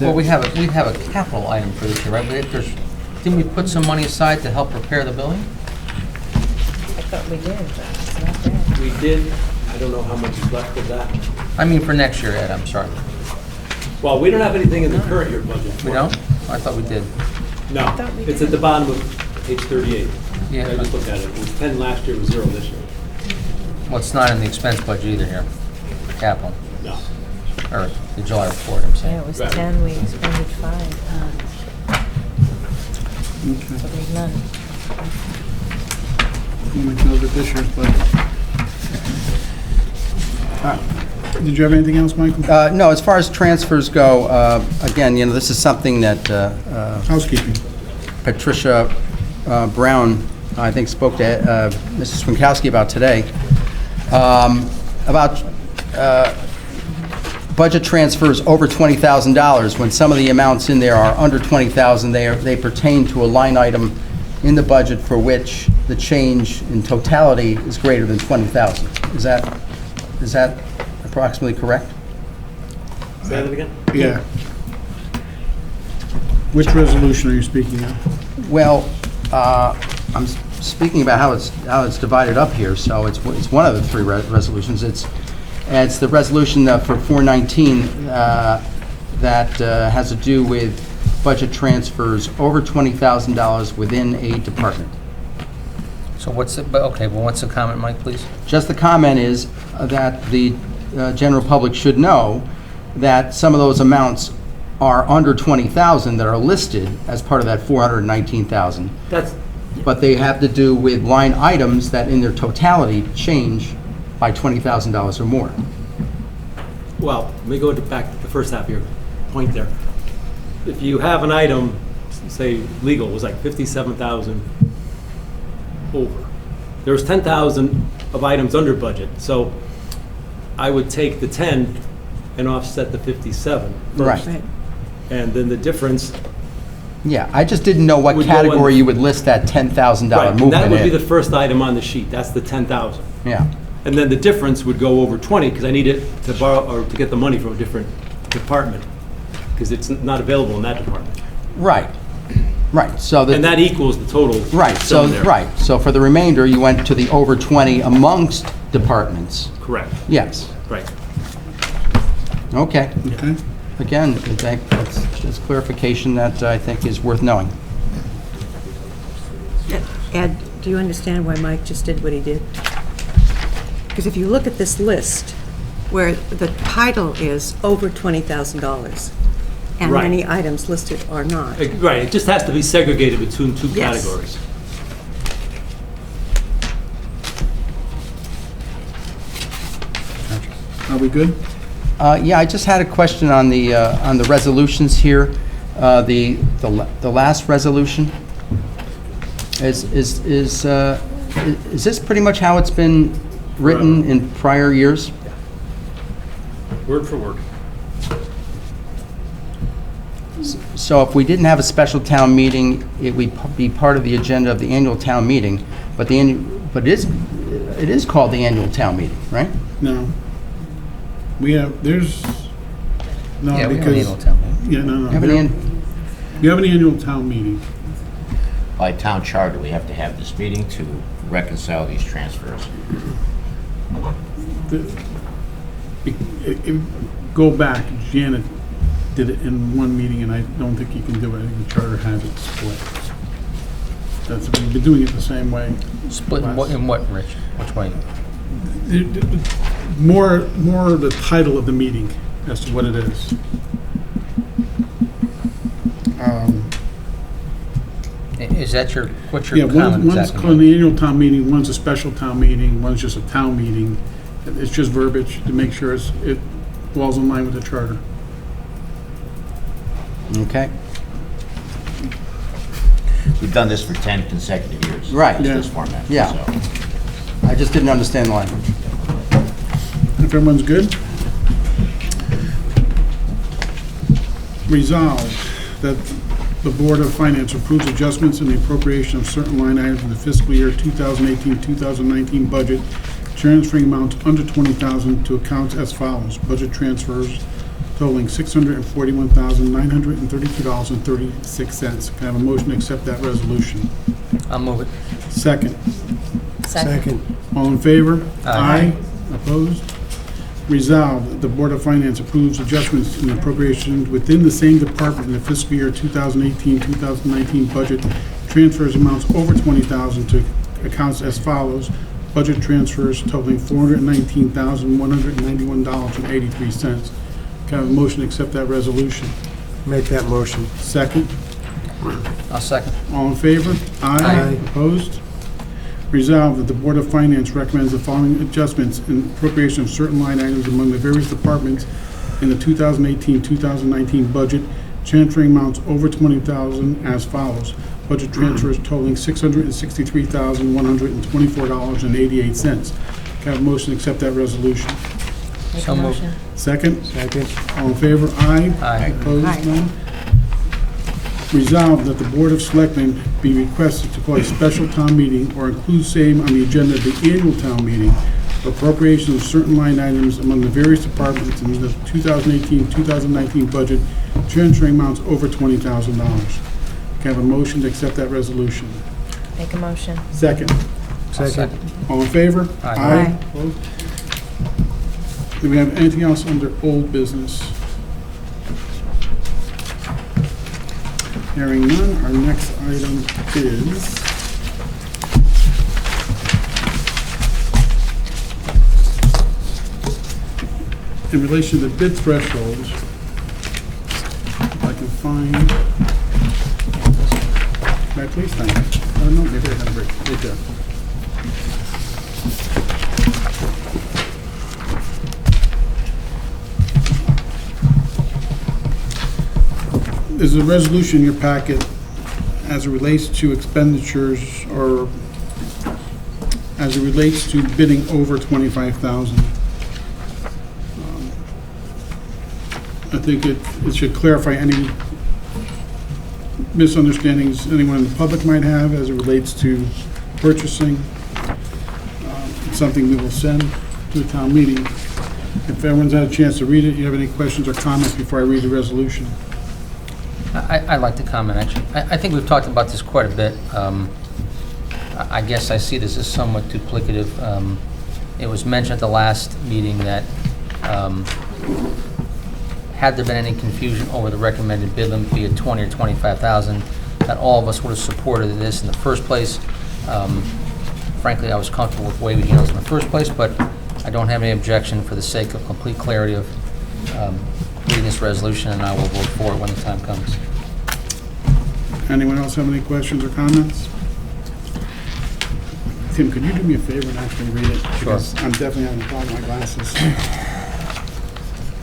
Speaker 7: Well, we have a capital item for this year, right? Didn't we put some money aside to help repair the building?
Speaker 6: I thought we did, but it's not there.
Speaker 9: We did I don't know how much is left of that.
Speaker 7: I mean, for next year, Ed, I'm sorry.
Speaker 9: Well, we don't have anything in the current year budget. for
Speaker 7: We
Speaker 9: it.
Speaker 7: don't? I thought we did.
Speaker 9: No, it's at the bottom of page 38.
Speaker 7: Yeah.
Speaker 9: I just looked at it. It was 10 last year, it was 0 this year.
Speaker 7: Well, it's not in the expense budget either here, capital,
Speaker 9: No.
Speaker 7: or the July report, I'm
Speaker 6: Yeah,
Speaker 7: saying.
Speaker 6: it was
Speaker 9: Right.
Speaker 6: 10, we expended 5. So there's none.
Speaker 3: We'll make note of this year's budget. Did you have anything else, Michael?
Speaker 4: No, as far as transfers go, again, this is something that
Speaker 3: Housekeeping.
Speaker 4: Patricia Brown, I think, spoke to Mrs. Swinkowski about today, about budget transfers over $20,000. When some of the amounts in there are under $20,000, they pertain to a line item in the budget for which the change in totality is greater than $20,000. Is that approximately correct?
Speaker 9: Say that again?
Speaker 3: Yeah. Which resolution are you speaking of?
Speaker 4: Well, I'm speaking about how it's divided up here, so it's one of the three resolutions. It's the resolution for 419 that has to do with budget transfers over $20,000 within a department.
Speaker 7: So what's the comment, Mike, please?
Speaker 4: Just the comment is that the general public should know that some of those amounts are under 20,000 that are listed as part of that 419,000.
Speaker 9: That's,
Speaker 4: But they have to do with line items that in their totality change by $20,000 or more.
Speaker 9: well, let me go back to the first half of your point there. If you have an item, say legal was like 57,000 over, there's 10,000 of items under budget, so I would take the 10 and offset the 57 first.
Speaker 4: Right.
Speaker 9: And then the difference,
Speaker 4: Yeah, I just didn't know what
Speaker 9: Would go in-
Speaker 4: category you would list that $10,000
Speaker 9: right, and
Speaker 4: movement
Speaker 9: that would be the
Speaker 4: in.
Speaker 9: first item on the sheet, that's the 10,000.
Speaker 4: Yeah,
Speaker 9: And then the difference would go over 20, because I need it to borrow, or to get the money from a different department, because it's not available in that department.
Speaker 4: right, right, so
Speaker 9: And that equals the total.
Speaker 4: right, so,
Speaker 9: shown there.
Speaker 4: right, so for the remainder, you went to the over 20 amongst departments.
Speaker 9: Correct,
Speaker 4: Yes,
Speaker 9: right.
Speaker 4: okay.
Speaker 3: Okay.
Speaker 4: Again, that's clarification that I think is worth knowing.
Speaker 8: Ed, do you understand why Mike just did what he did? Because if you look at this list, where the title is over $20,000, and
Speaker 9: Right.
Speaker 8: many items listed are not.
Speaker 9: Right, it just has to be segregated between two
Speaker 8: Yes.
Speaker 9: categories.
Speaker 3: Are we good?
Speaker 4: Yeah, I just had a question on the resolutions here. The last resolution, is this pretty much how it's been written in prior years?
Speaker 9: Word for word.
Speaker 4: So if we didn't have a special town meeting, it would be part of the agenda of the annual town meeting, but it is called the annual town meeting, right?
Speaker 3: No. We have, there's, no,
Speaker 7: Yeah, we have an
Speaker 3: because.
Speaker 7: annual town meeting.
Speaker 3: Yeah, no.
Speaker 4: Have an
Speaker 3: there-
Speaker 4: an-
Speaker 3: We have an annual town meeting.
Speaker 5: By town charter, we have to have this meeting to reconcile these transfers.
Speaker 3: Go back, Janet did it in one meeting, and I don't think you can do it. I think the charter has it split. We've been doing it the same way.
Speaker 7: Split in what, Rich? Which way?
Speaker 3: More the title of the meeting as to what it is.
Speaker 7: Is that what's
Speaker 3: Yeah,
Speaker 7: your comment
Speaker 3: one's
Speaker 7: exactly?
Speaker 3: called the annual town meeting, one's a special town meeting, one's just a town meeting. It's just verbiage to make sure it falls in line with the charter.
Speaker 4: Okay.
Speaker 5: We've done this for 10 consecutive years.
Speaker 4: Right.
Speaker 5: It's
Speaker 3: Yeah.
Speaker 5: this format.
Speaker 4: Yeah.
Speaker 5: so.
Speaker 4: I just didn't understand the language.
Speaker 3: If everyone's good? Resolved that the Board of Finance approves adjustments in the appropriation of certain line items in the fiscal year 2018-2019 budget, transferring amounts under $20,000 to accounts as follows. Budget transfers totaling $641,932.36. Can I have a motion to accept that resolution?
Speaker 7: I'll move it.
Speaker 3: Second.
Speaker 6: Second.
Speaker 3: All in favor?
Speaker 7: Aye.
Speaker 3: Opposed? Resolved that the Board of Finance approves adjustments in appropriations within the same department in the fiscal year 2018-2019 budget, transfers amounts over $20,000 to accounts as follows. Budget transfers totaling $419,191.83. Can I have a motion to accept that resolution?
Speaker 2: Make that motion.
Speaker 3: Second.
Speaker 7: I'll second.
Speaker 3: All in favor?
Speaker 2: Aye.
Speaker 3: Opposed? Resolved that the Board of Finance recommends the following adjustments in appropriation of certain line items among the various departments in the 2018-2019 budget, transferring amounts over $20,000 as follows. Budget transfers totaling $663,124.88. Can I have a motion to accept that resolution?
Speaker 6: Make
Speaker 7: So
Speaker 6: a
Speaker 7: moved.
Speaker 6: motion.
Speaker 3: Second?
Speaker 2: Second.
Speaker 3: All in favor? Aye.
Speaker 7: Aye.
Speaker 3: Opposed?
Speaker 8: Aye.
Speaker 3: None? Resolved that the Board of Selectmen be requested to call a special town meeting or include same on the agenda of the annual town meeting for appropriation of certain line items among the various departments in the 2018-2019 budget, transferring amounts over $20,000. Can I have a motion to accept that resolution?
Speaker 6: Make a motion.
Speaker 3: Second.
Speaker 2: Second.
Speaker 3: All in favor?
Speaker 7: Aye.
Speaker 3: Opposed? Do we have anything else under old business? Hearing none, our next item is in relation to the bid thresholds. If I can find, right, please, thank you. I don't know, maybe I got a break. Right there. There's a resolution in your packet as it relates to expenditures or as it relates to bidding over $25,000. I think it should clarify any misunderstandings anyone in the public might have as it relates to purchasing. It's something we will send to the town meeting. If everyone's had a chance to read it, you have any questions or comments before I read the resolution?
Speaker 7: I'd like to comment, actually. I think we've talked about this quite a bit. I guess I see this as somewhat duplicative. It was mentioned at the last meeting that had there been any confusion over the recommended bid limit, be it 20 or 25,000, that all of us would have supported this in the first place. Frankly, I was comfortable with waiving those in the first place, but I don't have any objection for the sake of complete clarity of reading this resolution, and I will vote for it when the time comes.
Speaker 3: Anyone else have any questions or comments? Tim, could you do me a favor and actually read it?
Speaker 7: Sure.
Speaker 3: Because I'm definitely having a problem with my glasses.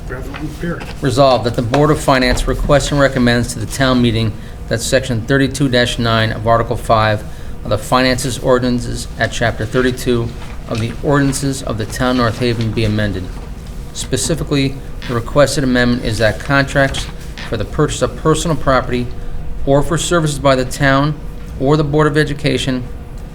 Speaker 3: Grab one here.
Speaker 7: Resolved that the Board of Finance requests and recommends to the town meeting that Section 32-9 of Article 5 of the Finances Ordinances at Chapter 32 of the Ordinances of the Town North Haven be amended. Specifically, the requested amendment is that contracts for the purchase of personal property or for services by the town or the Board of Education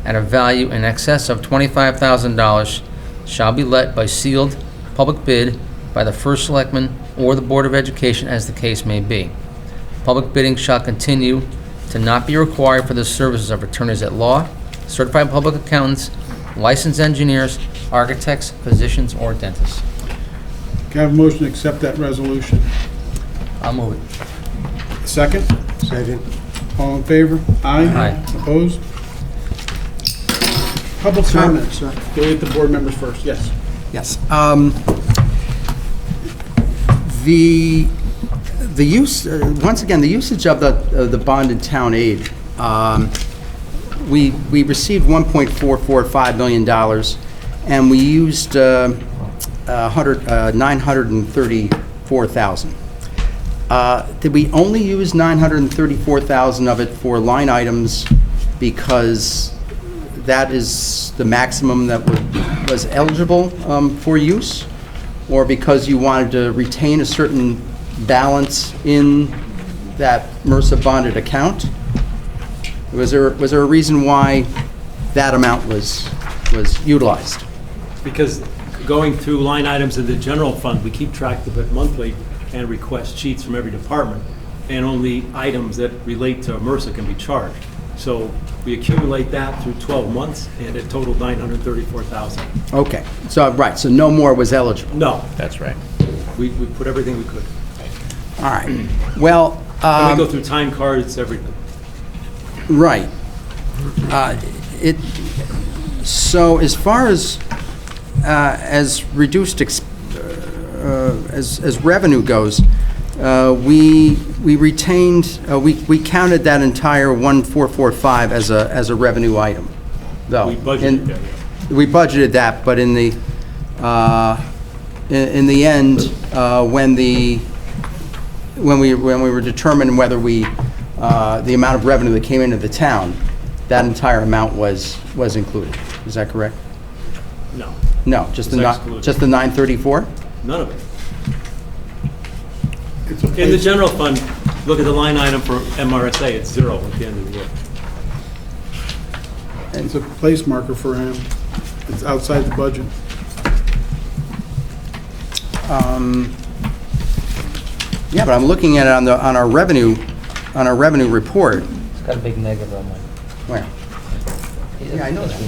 Speaker 7: at a value in excess of $25,000 shall be let by sealed public bid by the first selectman or the Board of Education as the case may be. Public bidding shall continue to not be required for the services of attorneys at law, certified public accountants, licensed engineers, architects, physicians, or dentists.
Speaker 3: Can I have a motion to accept that resolution?
Speaker 7: I'll move it.
Speaker 3: Second?
Speaker 2: Second.
Speaker 3: All in favor?
Speaker 7: Aye.
Speaker 3: Opposed? Public comments. Go with the board members first, yes.
Speaker 4: Yes. The use, once again, the usage of the bonded town aid, we received $1.445 million, and we used $934,000. Did we only use $934,000 of it for line items because that is the maximum that was eligible for use? Or because you wanted to retain a certain balance in that MRSA bonded account? Was there a reason why that amount was utilized?
Speaker 9: Because going through line items in the general fund, we keep track of it monthly and request sheets from every department, and only items that relate to MRSA can be charged. So We accumulate that through 12 months, and it totaled 934,000.
Speaker 4: Okay, so, right, so no more was eligible.
Speaker 9: No,
Speaker 5: That's right.
Speaker 9: we put everything we could.
Speaker 4: All right, well,
Speaker 9: And we go through time cards, everything.
Speaker 4: right. So as far as reduced, as revenue goes, we retained, we counted that entire 1,445 as a revenue item, though.
Speaker 9: We budgeted that, yeah.
Speaker 4: We budgeted that, but in the end, when we were determining whether the amount of revenue that came into the town, that entire amount was included. Is that correct?
Speaker 9: No,
Speaker 4: No, just
Speaker 9: It's excluded.
Speaker 4: just the 934?
Speaker 9: none of it.
Speaker 3: It's a
Speaker 9: In the
Speaker 3: place-
Speaker 9: general fund, look at the line item for MRSA, it's 0 at the end of the year.
Speaker 3: It's a place marker for him. It's outside the budget.
Speaker 4: Yeah, but I'm looking at it on our revenue report.
Speaker 7: It's got a big negative on mine.
Speaker 4: Where? Yeah, I know that.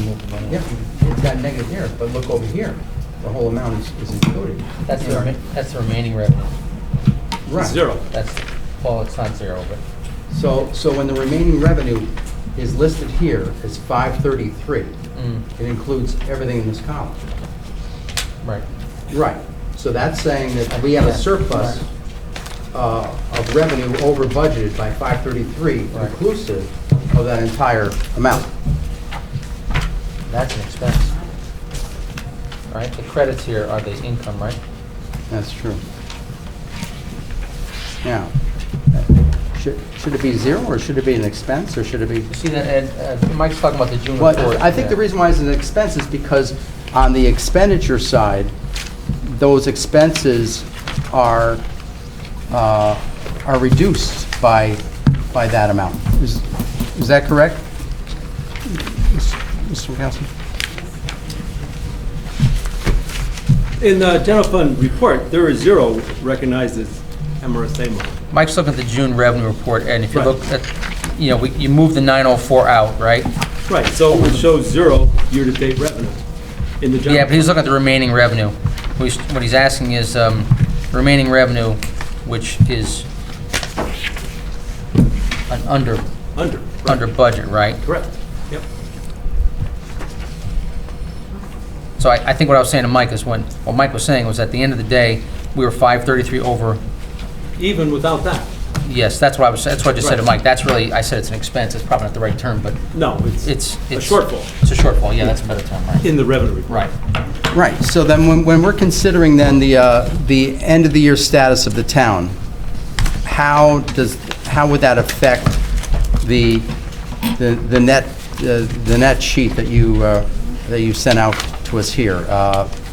Speaker 4: Yeah, it's got negative here, but look over here. The whole amount is included.
Speaker 7: That's the remaining revenue.
Speaker 4: Right.
Speaker 9: 0.
Speaker 7: That's, well, it's not 0, but
Speaker 4: So when the remaining revenue is listed here as 533, it includes everything in this column.
Speaker 7: right.
Speaker 4: Right. So that's saying that we have a surplus of revenue over budgeted by 533, inclusive of that entire amount.
Speaker 7: That's an expense. Right? The credits here are the income, right?
Speaker 4: That's true. Now, should it be 0, or should it be an expense, or should it be?
Speaker 7: You see that, Ed? Mike's talking about the June report.
Speaker 4: Well, I think the reason why it's an expense is because on the expenditure side, those expenses are reduced by that amount. Is that correct? Mr. McCaskey?
Speaker 9: In the general fund report, there is 0 recognized as MRSA money.
Speaker 7: Mike's looking at the June revenue report, and if you
Speaker 9: Right.
Speaker 7: look at, you move the 904 out, right?
Speaker 9: Right, so it shows 0 year-to-date revenue in the general.
Speaker 7: Yeah, but he's looking at the remaining revenue. What he's asking is remaining revenue, which is under
Speaker 9: Under,
Speaker 7: budget, right?
Speaker 9: correct, yep.
Speaker 7: So I think what I was saying to Mike is what Mike was saying was at the end of the day, we were 533 over.
Speaker 9: Even without that.
Speaker 7: Yes, that's what I just said to
Speaker 9: Right.
Speaker 7: Mike. That's really, I said it's an expense. It's probably not the right term, but
Speaker 9: No,
Speaker 7: it's
Speaker 9: a shortfall
Speaker 7: It's a shortfall. Yeah, that's a better term, right?
Speaker 9: in the revenue report.
Speaker 7: Right.
Speaker 4: Right, so then when we're considering then the end of the year status of the town, how would that affect the net sheet that you sent out to us here,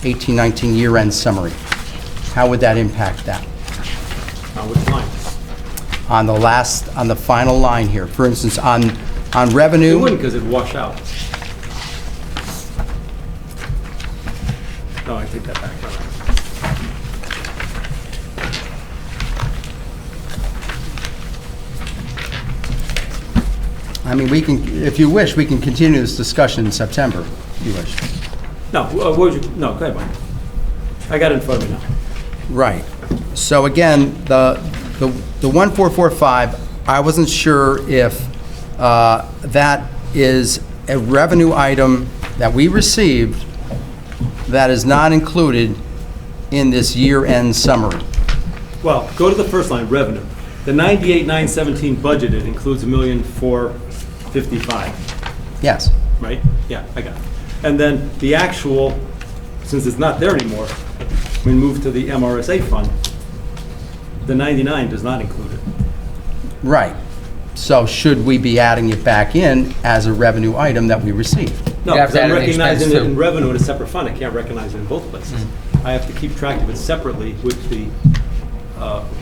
Speaker 4: 18-19 year-end summary? How would that impact that?
Speaker 9: Which line?
Speaker 4: On the final line here, for instance, on
Speaker 9: It
Speaker 4: revenue?
Speaker 9: wouldn't, because it'd wash out. No, I take that back. No, no.
Speaker 4: I mean, we can, if you wish, we can continue this discussion in September, if you wish.
Speaker 9: No, what would you, no, go ahead, Mike. I got it in front of me now.
Speaker 4: Right. So again, the 1445, I wasn't sure if that is a revenue item that we received that is not included in this year-end summary.
Speaker 9: Well, go to the first line, revenue. The 98,917 budgeted includes $1,455,000,
Speaker 4: Yes.
Speaker 9: right? Yeah, I got it. And then the actual, since it's not there anymore, we move to the MRSA fund. The 99 does not include it.
Speaker 4: Right. So should we be adding it back in as a revenue item that we received?
Speaker 9: No,
Speaker 7: You have
Speaker 9: because
Speaker 7: to
Speaker 9: I'm
Speaker 7: add an expense,
Speaker 9: recognizing it
Speaker 7: too.
Speaker 9: in revenue in a separate fund. I can't recognize it in both places. I have to keep track of it separately with the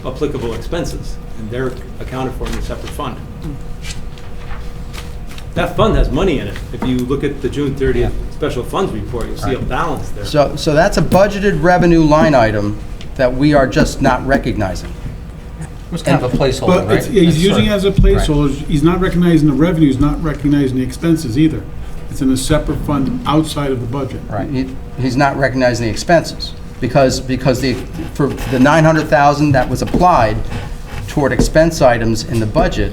Speaker 9: applicable expenses, and they're accounted for in a separate fund. That fund has money in it. If you look at the June 30th special funds report, you'll see a balance there.
Speaker 4: So that's a budgeted revenue line item that we are just not recognizing.
Speaker 7: was kind of a placeholder,
Speaker 3: But
Speaker 7: right?
Speaker 3: it's- he's using it as a placeholder.
Speaker 7: Right.
Speaker 3: He's not recognizing the revenues, not recognizing the expenses either. It's in a separate fund outside of the budget.
Speaker 7: Right.
Speaker 4: He's not recognizing the expenses, because for the 900,000 that was applied toward expense items in the budget,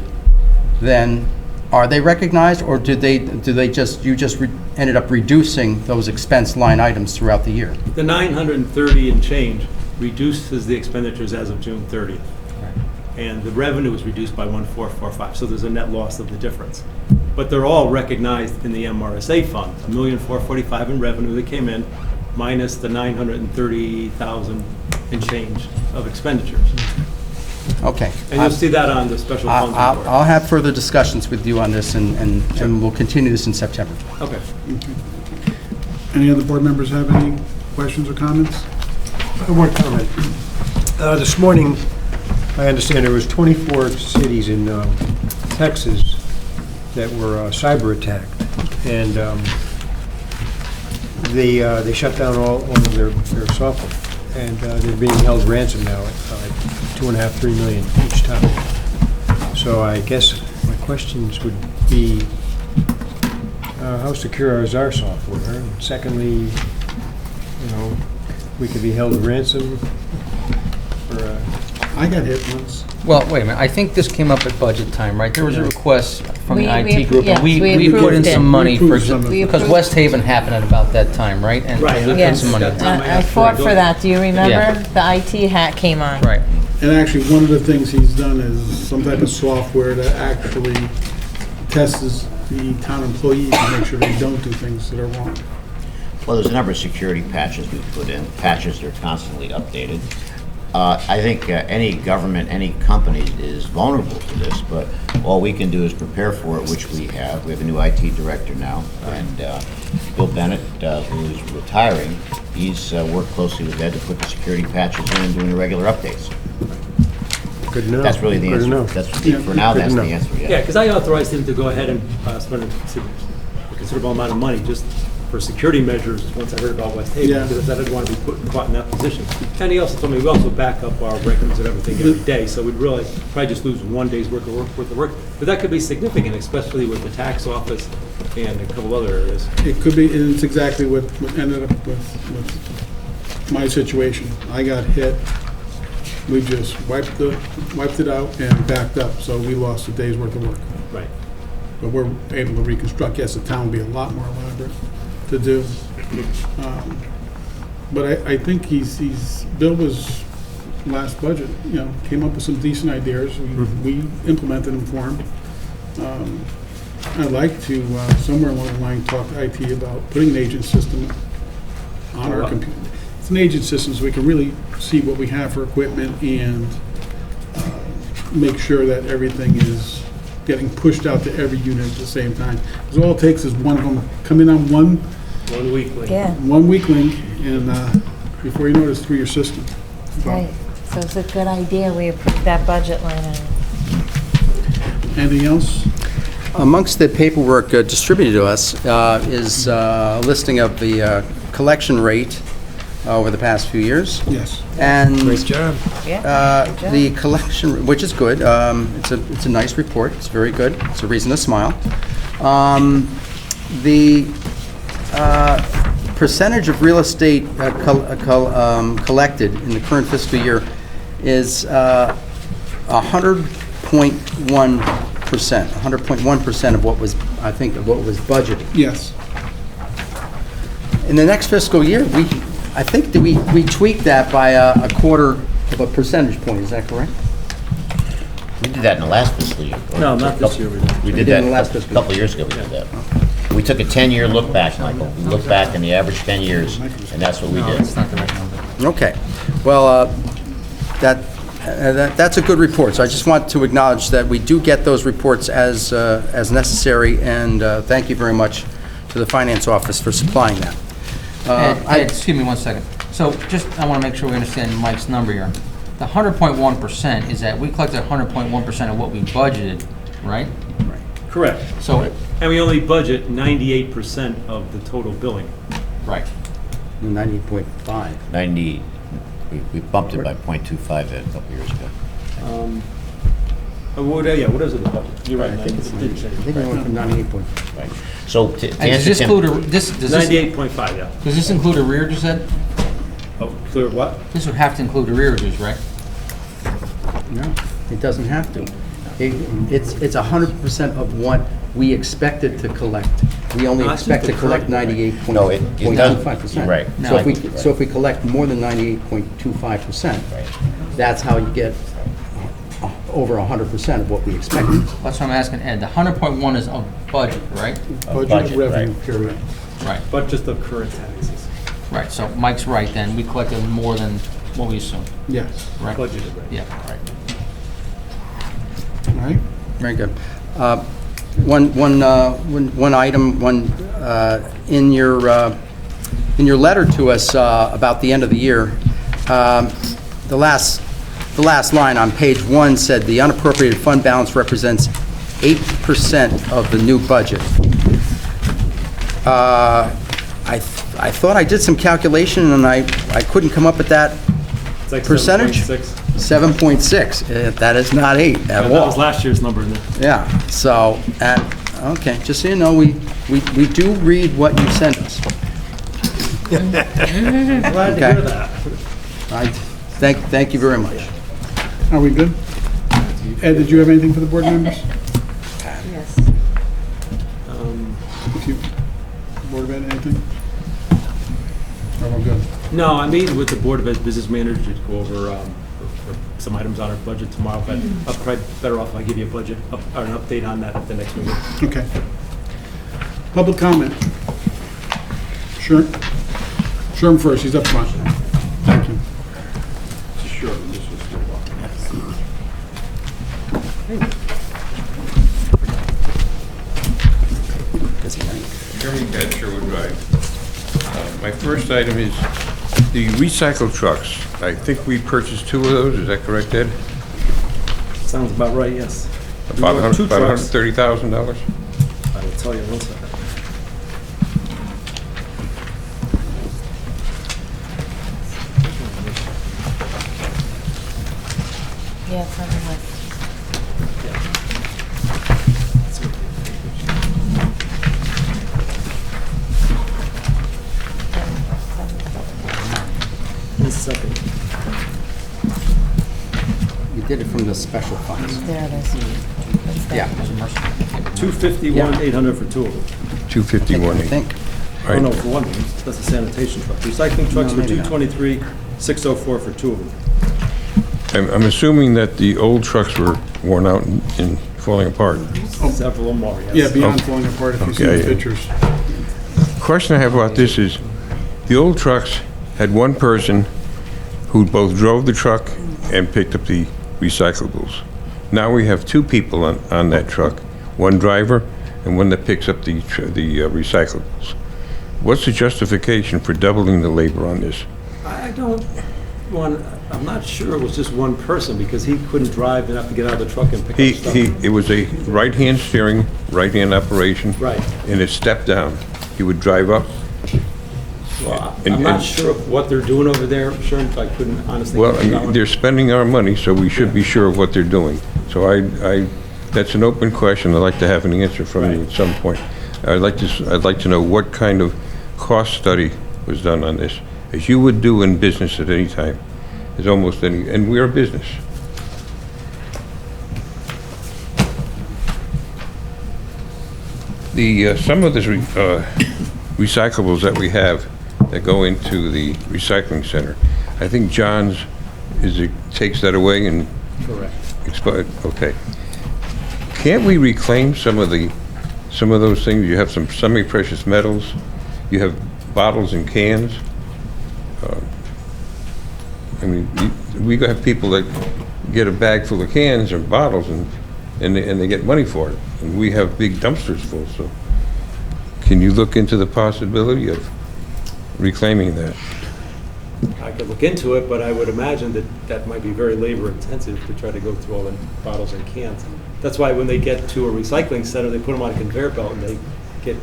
Speaker 4: then are they recognized, or you ended up reducing those expense line items throughout the year?
Speaker 9: The 930 and change reduces the expenditures as of June 30th. And the revenue was reduced by 1,445, so there's a net loss of the difference. But they're all recognized in the MRSA fund, 1,445,000 in revenue that came in, minus the 930,000 and change of expenditures.
Speaker 4: Okay.
Speaker 9: And you'll see that on the special funds report.
Speaker 4: I'll have further discussions with you on this, and we'll continue this in September.
Speaker 9: Okay.
Speaker 3: Any other board members have any questions or comments?
Speaker 2: One comment. This morning, I understand there was 24 cities in Texas that were cyber attacked, and they shut down all of their software, and they're being held ransom now at $2.5–3 million each time. So I guess my questions would be, how secure is our software? And secondly, we could be held ransom for
Speaker 3: I got hit once.
Speaker 7: Well, wait a minute, I think this came up at budget time, right? There was a request from the
Speaker 6: We-
Speaker 7: IT group, and
Speaker 6: yes, we
Speaker 7: we put in
Speaker 6: approved it.
Speaker 7: some money
Speaker 3: We
Speaker 7: for,
Speaker 3: approved some of it.
Speaker 7: because West Haven happened at about that time, right? And
Speaker 9: Right.
Speaker 7: we put
Speaker 6: Yes.
Speaker 7: some money.
Speaker 9: That time
Speaker 6: I fought for that, do you remember?
Speaker 7: Yeah.
Speaker 6: The IT hat came on.
Speaker 7: Right.
Speaker 3: And actually, one of the things he's done is some type of software that actually tests the town employees to make sure they don't do things that are wrong.
Speaker 5: Well, there's a number of security patches we've put in. Patches are constantly updated. I think any government, any company is vulnerable to this, but all we can do is prepare for it, which we have. We have a new IT director now, and Bill Bennett, who is retiring, he's worked closely with Ed to put the security patches in and doing the regular updates.
Speaker 2: good enough.
Speaker 5: That's really the
Speaker 2: Good
Speaker 5: answer.
Speaker 2: enough.
Speaker 5: That's, for now,
Speaker 2: Good
Speaker 5: that's the
Speaker 2: enough.
Speaker 5: answer,
Speaker 9: Yeah, because I authorized him to go ahead and spend a considerable amount of money just for security measures, once I heard about West Haven,
Speaker 3: Yeah.
Speaker 9: because I didn't want to be caught in that position. And he also told me we also back up our records and everything every day, so we'd really probably just lose one day's worth of work. But that could be significant, especially with the tax office and a couple other areas.
Speaker 3: It could be, and it's exactly what ended up with my situation. I got hit, we just wiped it out and backed up, so we lost a day's worth of work.
Speaker 9: Right.
Speaker 3: But we're able to reconstruct. Yes, the town will be a lot more elaborate to do. But I think Bill was, last budget, came up with some decent ideas. We implemented them for him. I'd like to, somewhere along the line, talk to IT about putting an agent system on our computer. It's an agent system, so we can really see what we have for equipment and make sure that everything is getting pushed out to every unit at the same time. Because all it takes is one of them come in on one
Speaker 9: 1 week.
Speaker 6: Yeah,
Speaker 3: weak link, and before you know it, it's through your system.
Speaker 6: right. So it's a good idea, we approved that budget line item.
Speaker 3: Anything else?
Speaker 4: Amongst the paperwork distributed to us is a listing of the collection rate over the past few years.
Speaker 3: Yes.
Speaker 4: And
Speaker 2: Great job.
Speaker 6: Yeah. good job.
Speaker 4: the collection, which is good, it's a nice report, it's very good, it's a reason to smile. The percentage of real estate collected in the current fiscal year is 100.1% of what was, I think, of what was budgeted.
Speaker 3: Yes.
Speaker 4: In the next fiscal year, I think that we tweaked that by a quarter of a percentage point, is that correct?
Speaker 5: We did that in the last fiscal year.
Speaker 9: No, not this year we didn't.
Speaker 5: We
Speaker 4: We
Speaker 5: did
Speaker 4: did
Speaker 5: that
Speaker 4: in the last
Speaker 5: a
Speaker 4: fiscal
Speaker 5: couple of years ago, we did that. We took a 10-year look back, Michael. We looked back in the average 10 years, and that's what we
Speaker 7: No,
Speaker 5: did.
Speaker 7: that's not the right number.
Speaker 4: Okay. Well, that's a good report, so I just want to acknowledge that we do get those reports as necessary, and thank you very much to the Finance Office for supplying that.
Speaker 7: Ed, excuse me one second. So just, I want to make sure we understand Mike's number here. The 100.1% is that we collected 100.1% of what we budgeted, right?
Speaker 9: Correct.
Speaker 7: So,
Speaker 9: And we only budget 98% of the total billing.
Speaker 7: right.
Speaker 4: 90.5.
Speaker 5: 90, we bumped it by 0.25 a couple of years ago.
Speaker 9: What is it, the budget? You're right,
Speaker 4: I think it's,
Speaker 9: it
Speaker 4: I
Speaker 9: did change.
Speaker 4: think we went from 98.
Speaker 5: Right. So to
Speaker 7: And does
Speaker 5: answer
Speaker 7: this
Speaker 5: Tim,
Speaker 7: include, does this
Speaker 9: 98.5, yeah.
Speaker 7: does this include arrearages then?
Speaker 9: Oh, clear what?
Speaker 7: This would have to include arrearages, right?
Speaker 4: No, it doesn't have to. It's 100% of what we expected to collect. We only
Speaker 9: No, it's
Speaker 4: expect to
Speaker 9: just the
Speaker 4: collect
Speaker 9: current rate.
Speaker 4: 98.25%.
Speaker 5: No, it doesn't. Right.
Speaker 4: So if we collect more than 98.25%, that's how you get over 100% of what we expected.
Speaker 7: That's what I'm asking Ed. The 100.1 is of budget, right?
Speaker 3: Budget revenue, period.
Speaker 7: Right,
Speaker 9: But just the current taxes,
Speaker 7: right. So Mike's right then. We collected more than what we assumed,
Speaker 3: Yes,
Speaker 7: right?
Speaker 9: budgeted rate.
Speaker 7: Yeah, right.
Speaker 3: all right.
Speaker 4: Very good. One item, in your letter to us about the end of the year, the last line on page 1 said the unappropriated fund balance represents 8% of the new budget. I thought I did some calculation and I couldn't come up with that
Speaker 9: It's like
Speaker 4: percentage.
Speaker 9: 7.6.
Speaker 4: 7.6. That is not 8 at
Speaker 9: That
Speaker 4: all.
Speaker 9: was last year's number in there.
Speaker 4: Yeah, so, okay, just so you know, we do read what you send us.
Speaker 9: Glad to
Speaker 4: Okay.
Speaker 9: hear that.
Speaker 4: Thank you very much.
Speaker 3: Are we good? Ed, did you have anything for the board members?
Speaker 8: Yes.
Speaker 3: If you, Board of Ed, anything? Are we good?
Speaker 9: No, I meeting with the Board of Ed Business Manager to go over some items on our budget tomorrow, but I'll probably better off if I give you a budget, or an update on that at the next meeting.
Speaker 3: Okay. Public comment. Sure. Sherm first, he's up front. Thank you.
Speaker 10: Chairman Ed Sherwood Drive. My first item is the recycled trucks. I think we purchased 2 of those, is that correct, Ed?
Speaker 9: Sounds about right, yes.
Speaker 10: About
Speaker 9: We want 2 trucks.
Speaker 10: $130,000?
Speaker 9: I will tell you in 1 second.
Speaker 6: Yeah, it's on the list.
Speaker 9: In a second.
Speaker 4: You did it from the special funds.
Speaker 6: There it is. That's that.
Speaker 4: Yeah.
Speaker 9: 251, 800 for 2 of them.
Speaker 10: 251.
Speaker 4: I think.
Speaker 9: Oh, no, for one of them, that's a sanitation truck. Recycling trucks
Speaker 4: No,
Speaker 9: for
Speaker 4: maybe not.
Speaker 9: 223, 604 for 2 of them.
Speaker 10: I'm assuming that the old trucks were worn out and falling apart.
Speaker 9: Several of them are, yes.
Speaker 3: Yeah, beyond falling apart, if you see the
Speaker 10: Okay.
Speaker 3: pictures.
Speaker 10: Question I have about this is, the old trucks had one person who both drove the truck and picked up the recyclables. Now we have 2 people on that truck, one driver and one that picks up the recyclables. What's the justification for doubling the labor on this?
Speaker 9: I don't want, I'm not sure it was just one person, because he couldn't drive enough to get out of the truck and pick up stuff.
Speaker 10: It was a right-hand steering, right-hand operation.
Speaker 9: Right.
Speaker 10: And a step down. He would drive up.
Speaker 9: Well,
Speaker 10: and-
Speaker 9: I'm not
Speaker 10: and-
Speaker 9: sure of what they're doing over there, sure, I couldn't honestly.
Speaker 10: Well,
Speaker 9: answer that one.
Speaker 10: they're spending our money, so we should be sure of what they're doing. So that's an open question. I'd like to have an answer from you
Speaker 9: Right.
Speaker 10: at some point. I'd like to know what kind of cost study was done on this, as you would do in business at any time, as almost any, and we're a business. Some of the recyclables that we have that go into the recycling center, I think John's takes that away and
Speaker 9: Correct.
Speaker 10: okay. Can't we reclaim some of those things? You have some semi-precious metals, you have bottles and cans. I mean, we have people that get a bag full of cans or bottles and they get money for it. And we have big dumpsters full, so can you look into the possibility of reclaiming that?
Speaker 9: I could look into it, but I would imagine that might be very labor intensive to try to go through all the bottles and cans. That's why when they get to a recycling center, they put them on a conveyor belt and they get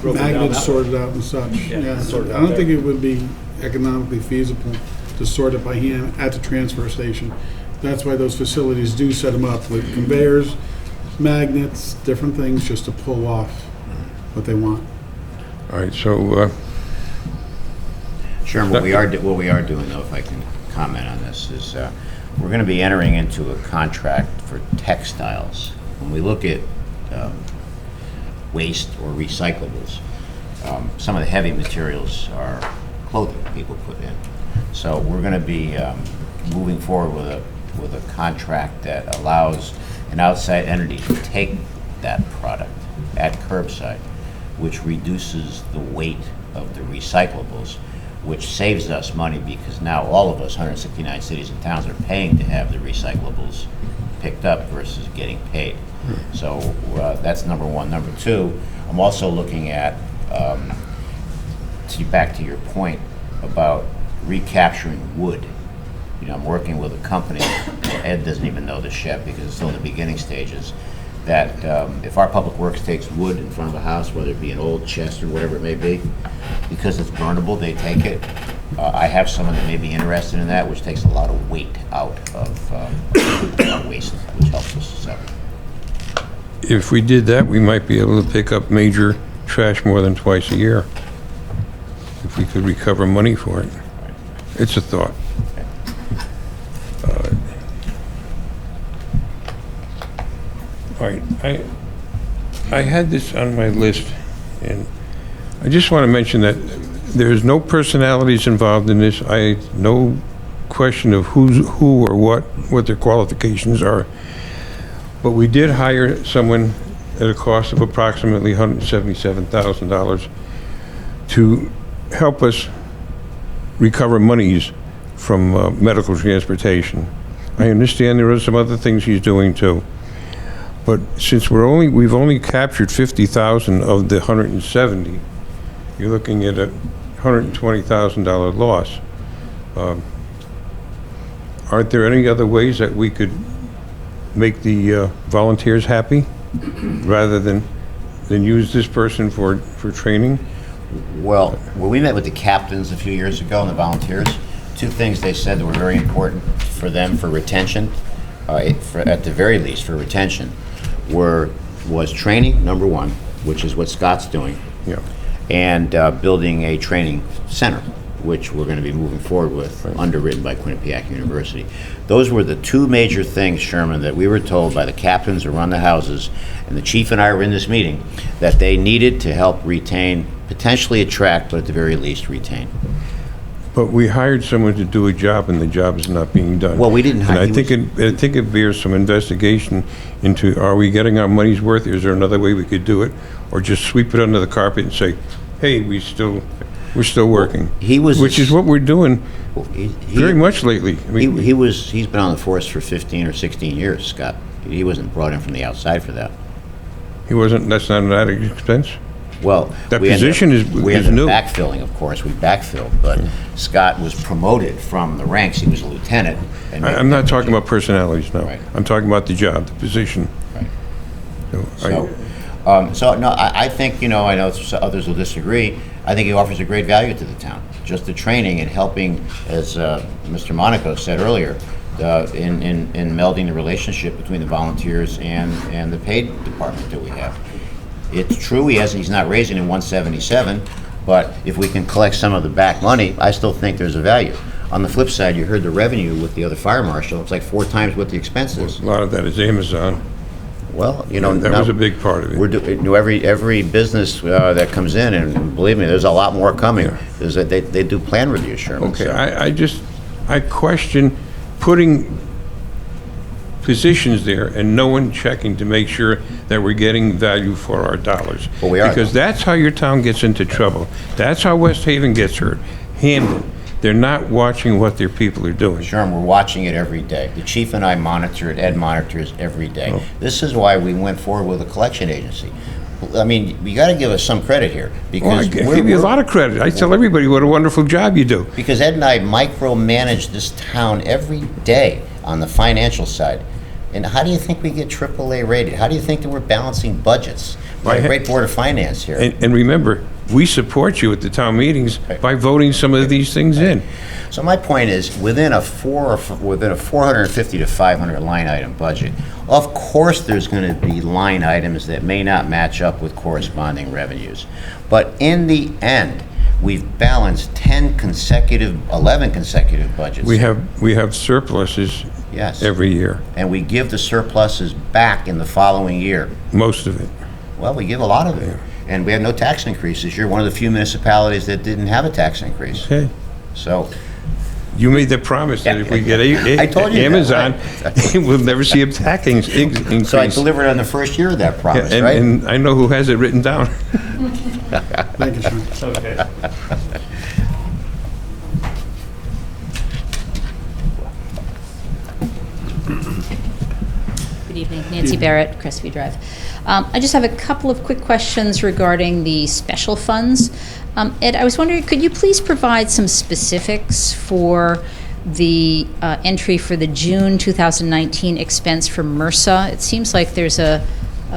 Speaker 9: broken down.
Speaker 3: Magnets
Speaker 9: that
Speaker 3: sorted
Speaker 9: way.
Speaker 3: out and such.
Speaker 9: Yeah,
Speaker 3: Yeah,
Speaker 9: sorted out
Speaker 3: I don't
Speaker 9: there.
Speaker 3: think it would be economically feasible to sort it by hand at the transfer station. That's why those facilities do set them up with conveyors, magnets, different things, just to pull off what they want.
Speaker 10: All right, so,
Speaker 5: Sherman, what we are doing, though, if I can comment on this, is we're going to be entering into a contract for textiles. When we look at waste or recyclables, some of the heavy materials are clothing people put in. So we're going to be moving forward with a contract that allows an outside entity to take that product at curbside, which reduces the weight of the recyclables, which saves us money because now all of us, 169 cities and towns, are paying to have the recyclables picked up versus getting paid. So that's number one. Number two, I'm also looking at, back to your point about recapturing wood. You know, I'm working with a company, Ed doesn't even know this yet because it's still in the beginning stages, that if our public works takes wood in front of a house, whether it be an old chest or whatever it may be, because it's burnable, they take it. I have someone that may be interested in that, which takes a lot of weight out of our waste, which helps us. So.
Speaker 10: if we did that, we might be able to pick up major trash more than twice a year, if we could recover money for it. It's a thought. All right, I had this on my list, and I just want to mention that there's no personalities involved in this. No question of who or what their qualifications are. But we did hire someone at a cost of approximately $177,000 to help us recover monies from medical transportation. I understand there are some other things he's doing too. But since we've only captured 50,000 of the 170, you're looking at a $120,000 loss. Aren't there any other ways that we could make the volunteers happy rather than use this person for training?
Speaker 5: Well, when we met with the captains a few years ago and the volunteers, two things they said that were very important for them for retention, at the very least for retention, was training, number one, which is what Scott's doing,
Speaker 10: Yeah.
Speaker 5: and building a training center, which we're going to be moving forward with, underwritten by Quinnipiac University. Those were the two major things, Sherman, that we were told by the captains who run the houses, and the chief and I were in this meeting, that they needed to help retain, potentially attract, but at the very least retain.
Speaker 10: But we hired someone to do a job, and the job is not being done.
Speaker 5: Well, we didn't hire-
Speaker 10: And I think it bears some investigation into, are we getting our money's worth? Is there another way we could do it? Or just sweep it under the carpet and say, hey, we're still working. Which is what we're doing very much lately. I mean,
Speaker 5: He's been on the force for 15 or 16 years, Scott. He wasn't brought in from the outside for that.
Speaker 10: that's not an added expense?
Speaker 5: Well,
Speaker 10: That
Speaker 5: we ended up-
Speaker 10: position is
Speaker 5: we ended
Speaker 10: new.
Speaker 5: up backfilling, of course, we backfilled, but Scott was promoted from the ranks, he was a lieutenant. and
Speaker 10: I'm not talking about personalities, no.
Speaker 5: Right.
Speaker 10: I'm talking about the job, the position.
Speaker 5: Right.
Speaker 10: So,
Speaker 5: So no, I think, I know others will disagree, I think he offers a great value to the town. Just the training and helping, as Mr. Monaco said earlier, in melding the relationship between the volunteers and the paid department that we have. It's true, he's not raising in 177, but if we can collect some of the back money, I still think there's a value. On the flip side, you heard the revenue with the other fire marshal, it's like 4 times what the expense is.
Speaker 10: a lot of that is Amazon.
Speaker 5: Well,
Speaker 10: That was a big part of it.
Speaker 5: Every business that comes in, and believe me, there's a lot more coming, is that they do plan reviews, Sherman.
Speaker 10: Okay,
Speaker 5: so-
Speaker 10: I question putting positions there and no one checking to make sure that we're getting value for our dollars.
Speaker 5: Well, we are,
Speaker 10: Because
Speaker 5: though.
Speaker 10: that's how your town gets into trouble. That's how West Haven gets hurt. Hamden. They're not watching what their people are doing.
Speaker 5: Sherman, we're watching it every day. The chief and I monitor it, Ed monitors every day.
Speaker 10: Oh.
Speaker 5: This is why we went forward with a collection agency. I mean, you gotta give us some credit here,
Speaker 10: Well, I
Speaker 5: because
Speaker 10: give you a lot of credit. I tell everybody what a wonderful job you do.
Speaker 5: because Ed and I micromanage this town every day on the financial side. And how do you think we get AAA rated? How do you think that we're balancing budgets? We have a great Board of Finance here.
Speaker 10: And remember, we support you at the town meetings by voting some of these things in.
Speaker 5: So my point is, within a 450 to 500 line item budget, of course there's going to be line items that may not match up with corresponding revenues. But in the end, we've balanced 11 consecutive budgets.
Speaker 10: We have surpluses
Speaker 5: Yes.
Speaker 10: every year,
Speaker 5: And we give the surpluses back in the following year.
Speaker 10: most of it.
Speaker 5: Well, we give a lot of it. And we have no tax increases. You're one of the few municipalities that didn't have a tax increase.
Speaker 10: Okay.
Speaker 5: So,
Speaker 10: You made the promise that if we get
Speaker 5: I told you that,
Speaker 10: Amazon, we'll never see a tax increase.
Speaker 5: so I delivered on the first year of that
Speaker 10: Yeah,
Speaker 5: promise,
Speaker 10: and,
Speaker 5: right?
Speaker 10: and I know who has it written down.
Speaker 3: Thank you, Sean.
Speaker 9: Okay.
Speaker 11: Good evening, Nancy Barrett, Crestview Drive. I just have a couple of quick questions regarding the special funds. Ed, I was wondering, could you please provide some specifics for the entry for the June 2019 expense for MRSA? It seems like there's a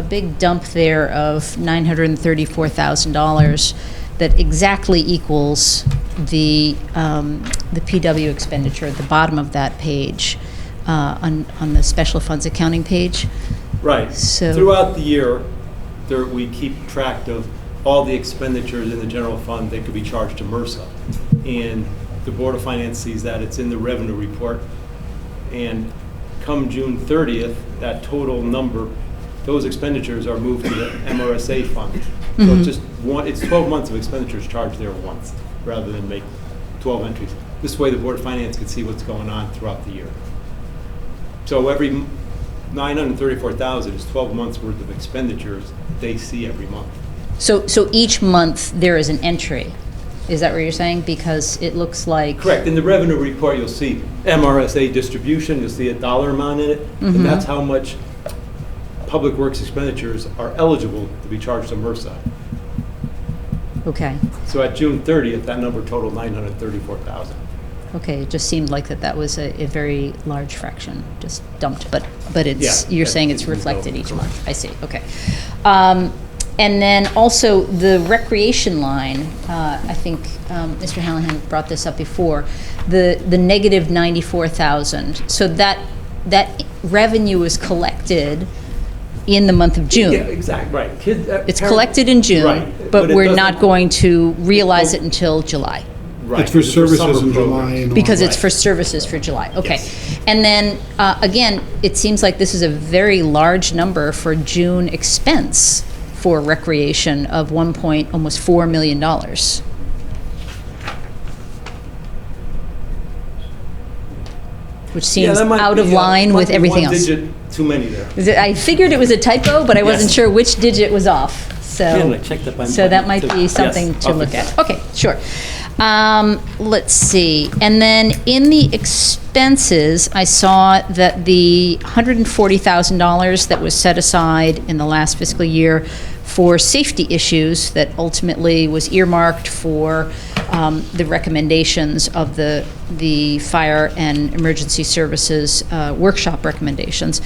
Speaker 11: big dump there of $934,000 that exactly equals the PW expenditure at the bottom of that page. On the special funds accounting page.
Speaker 9: Right.
Speaker 11: So-
Speaker 9: Throughout the year, we keep track of all the expenditures in the general fund that could be charged to MRSA. And the Board of Finance sees that, it's in the revenue report. And come June 30th, that total number, those expenditures are moved to the MRSA fund. So it's just it's 12 months of expenditures charged there once, rather than make 12 entries. This way, the Board of Finance can see what's going on throughout the year. So every $934,000 is 12 months worth of expenditures they see every month.
Speaker 11: So each month there is an entry. Is that what you're saying? Because it looks like.
Speaker 9: Correct. In the revenue report, you'll see MRSA distribution, you'll see a dollar amount in it, and that's how much public works expenditures are eligible to be charged to MRSA.
Speaker 11: Okay.
Speaker 9: So at June 30th, that number totaled $934,000.
Speaker 11: Okay. It just seemed like that was a very large fraction, just dumped. But it's
Speaker 9: Yeah,
Speaker 11: you're
Speaker 9: yeah,
Speaker 11: saying it's
Speaker 9: it was
Speaker 11: reflected
Speaker 9: double,
Speaker 11: each
Speaker 9: correct.
Speaker 11: month. I see. Okay. And then also the recreation line. I think Mr. Hallahan brought this up before. The negative 94,000. So that revenue was collected in the month of June.
Speaker 9: Yeah, exactly, right.
Speaker 11: It's collected in June,
Speaker 9: Right,
Speaker 11: but
Speaker 9: it
Speaker 11: we're
Speaker 9: doesn't-
Speaker 11: not going to realize it until July.
Speaker 9: Right,
Speaker 3: It's for
Speaker 9: summer
Speaker 3: services in July
Speaker 9: programs.
Speaker 3: and all.
Speaker 11: Because it's
Speaker 9: Right.
Speaker 11: for services for July, okay.
Speaker 9: Yes.
Speaker 11: And then, again, it seems like this is a very large number for June expense for recreation of almost $4 million. Which
Speaker 9: Yeah,
Speaker 11: seems
Speaker 9: that might
Speaker 11: out
Speaker 9: be,
Speaker 11: of line
Speaker 9: might
Speaker 11: with
Speaker 9: be
Speaker 11: everything
Speaker 9: one
Speaker 11: else.
Speaker 9: digit too many there.
Speaker 11: I figured it was a typo, but I wasn't
Speaker 9: Yes.
Speaker 11: sure which digit was off, so.
Speaker 9: Yeah, I checked that by-
Speaker 11: So that might
Speaker 9: too.
Speaker 11: be
Speaker 9: Yes,
Speaker 11: something to
Speaker 9: I'll
Speaker 11: look
Speaker 9: fix
Speaker 11: at.
Speaker 9: that.
Speaker 11: Okay, sure. Let's see. And then in the expenses, I saw that the $140,000 that was set aside in the last fiscal year for safety issues that ultimately was earmarked for the recommendations of the fire and emergency services workshop recommendations,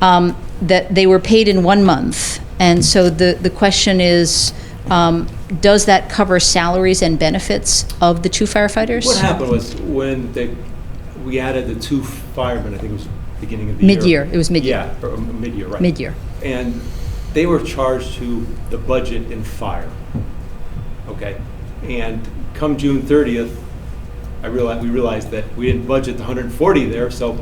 Speaker 11: that they were paid in 1 month. And so the question is, does that cover salaries and benefits of the two firefighters?
Speaker 9: What happened was when we added the 2 firemen, I think it was beginning of the year.
Speaker 11: Mid-year, it was mid-year.
Speaker 9: Yeah, or mid-year, right.
Speaker 11: Mid-year.
Speaker 9: And they were charged to the budget in fire. Okay? And come June 30th, we realized that we didn't budget the 140 there, so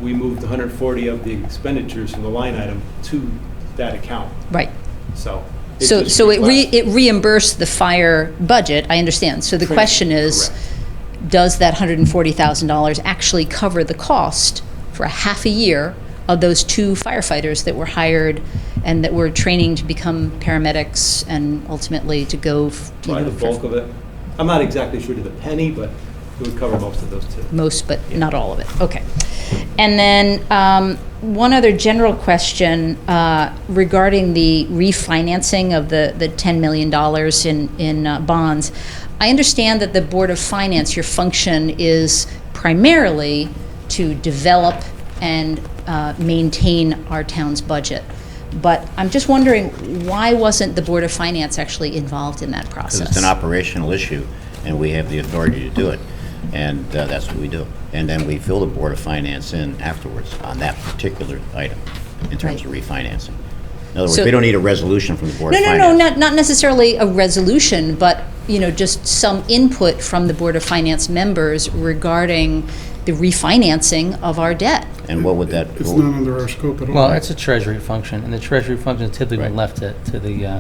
Speaker 9: we moved the 140 of the expenditures from the line item to that account.
Speaker 11: Right.
Speaker 9: So.
Speaker 11: So
Speaker 9: just
Speaker 11: it
Speaker 9: reflects-
Speaker 11: reimbursed the fire budget, I understand. So the question is,
Speaker 9: Correct.
Speaker 11: does that $140,000 actually cover the cost for a half a year of those 2 firefighters that were hired and that were training to become paramedics and ultimately to go,
Speaker 9: Probably the bulk of it. I'm not exactly sure to the penny, but it would cover most of those 2.
Speaker 11: most, but not all of it. Okay. And then one other general question regarding the refinancing of the $10 million in bonds. I understand that the Board of Finance, your function is primarily to develop and maintain our town's budget. But I'm just wondering, why wasn't the Board of Finance actually involved in that
Speaker 5: Because
Speaker 11: process?
Speaker 5: it's an operational issue, and we have the authority to do it. And that's what we do. And then we fill the Board of Finance in afterwards on that particular item in terms of refinancing. In other words,
Speaker 11: So-
Speaker 5: we don't need a resolution from the Board
Speaker 11: No,
Speaker 5: of
Speaker 11: no,
Speaker 5: Finance.
Speaker 11: not necessarily a resolution, but, just some input from the Board of Finance members regarding the refinancing of our debt.
Speaker 5: And what would that?
Speaker 3: It's not under our scope at all.
Speaker 7: Well, it's a treasury function, and the treasury function is typically
Speaker 5: Right.
Speaker 7: left to the treasurer.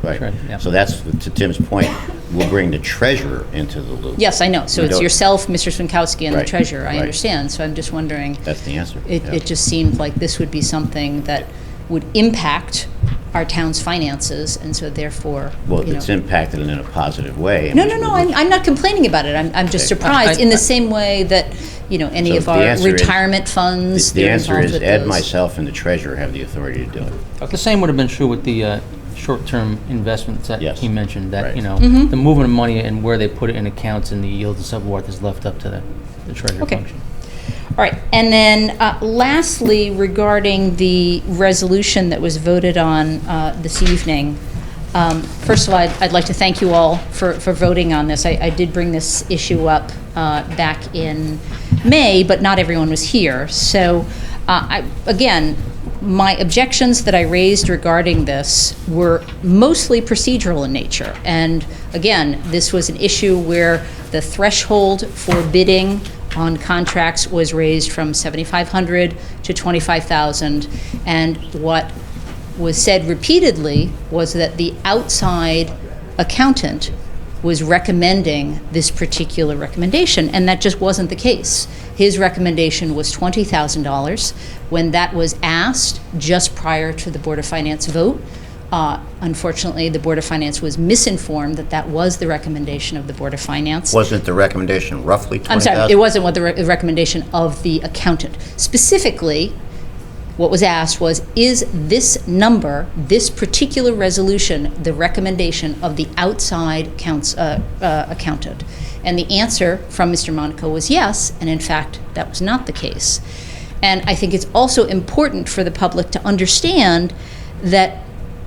Speaker 5: Right.
Speaker 7: Yeah.
Speaker 5: So that's, to Tim's point, we'll bring the treasurer into the loop.
Speaker 11: Yes, I know. So
Speaker 5: We
Speaker 11: it's
Speaker 5: don't-
Speaker 11: yourself, Mr. Swinkowski, and the
Speaker 5: Right,
Speaker 11: treasurer. I
Speaker 5: right.
Speaker 11: understand. So I'm just wondering,
Speaker 5: That's the answer.
Speaker 11: it
Speaker 5: Yeah.
Speaker 11: just seemed like this would be something that would impact our town's finances, and so therefore,
Speaker 5: Well, it's impacted in a positive way. and
Speaker 11: No,
Speaker 5: we-
Speaker 11: no, no,
Speaker 5: we-
Speaker 11: I'm not complaining about it. I'm just
Speaker 5: Okay.
Speaker 11: surprised, in the same way that, any
Speaker 5: So
Speaker 11: of
Speaker 5: the
Speaker 11: our
Speaker 5: answer is-
Speaker 11: retirement funds,
Speaker 5: The
Speaker 11: they're
Speaker 5: answer
Speaker 11: involved
Speaker 5: is
Speaker 11: with
Speaker 5: Ed,
Speaker 11: those.
Speaker 5: myself, and the treasurer have the authority to do it.
Speaker 7: The same would have been true with the short-term investments that
Speaker 5: Yes.
Speaker 7: he mentioned, that,
Speaker 5: Right.
Speaker 11: Mm-hmm.
Speaker 7: the movement of money and where they put it in accounts and the yields and so forth is left up to the treasury
Speaker 11: Okay.
Speaker 7: function.
Speaker 11: All right, and then lastly, regarding the resolution that was voted on this evening, first of all, I'd like to thank you all for voting on this. I did bring this issue up back in May, but not everyone was here. So, again, my objections that I raised regarding this were mostly procedural in nature. And again, this was an issue where the threshold for bidding on contracts was raised from $7,500 to $25,000. And what was said repeatedly was that the outside accountant was recommending this particular recommendation, and that just wasn't the case. His recommendation was $20,000. When that was asked just prior to the Board of Finance vote, unfortunately, the Board of Finance was misinformed that that was the recommendation of the Board of Finance.
Speaker 5: Wasn't the recommendation roughly 20,000?
Speaker 11: I'm sorry, it wasn't what the recommendation of the accountant. Specifically, what was asked was, is this number, this particular resolution, the recommendation of the outside accountant? And the answer from Mr. Monaco was yes, and in fact, that was not the case. And I think it's also important for the public to understand that,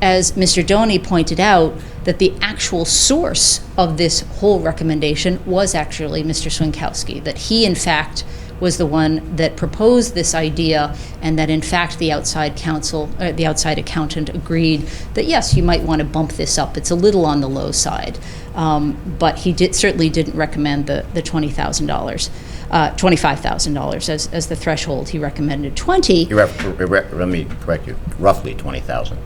Speaker 11: as Mr. Doney pointed out, that the actual source of this whole recommendation was actually Mr. Swinkowski, that he, in fact, was the one that proposed this idea, and that in fact the outside counsel, the outside accountant agreed that yes, you might want to bump this up. It's a little on the low side, but he certainly didn't recommend the $20,000, $25,000 as the threshold. He recommended 20.
Speaker 5: Let me correct you, roughly 20,000.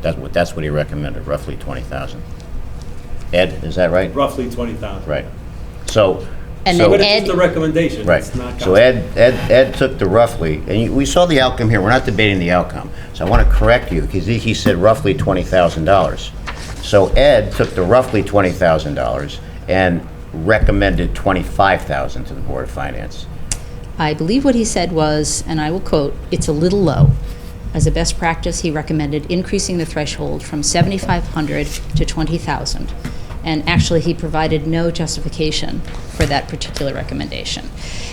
Speaker 5: That's what he recommended, roughly 20,000. Ed, is that right?
Speaker 9: Roughly 20,000.
Speaker 5: Right. So.
Speaker 11: And
Speaker 5: so-
Speaker 11: then
Speaker 9: But it's just
Speaker 11: Ed-
Speaker 9: a recommendation.
Speaker 5: Right.
Speaker 9: It's not
Speaker 5: So Ed took the roughly, and we saw the outcome here, we're not debating the outcome. So I want to correct you, because he said roughly $20,000. So Ed took the roughly $20,000 and recommended $25,000 to the Board of Finance.
Speaker 11: I believe what he said was, and I will quote, "It's a little low." As a best practice, he recommended increasing the threshold from $7,500 to $20,000. And actually, he provided no justification for that particular recommendation.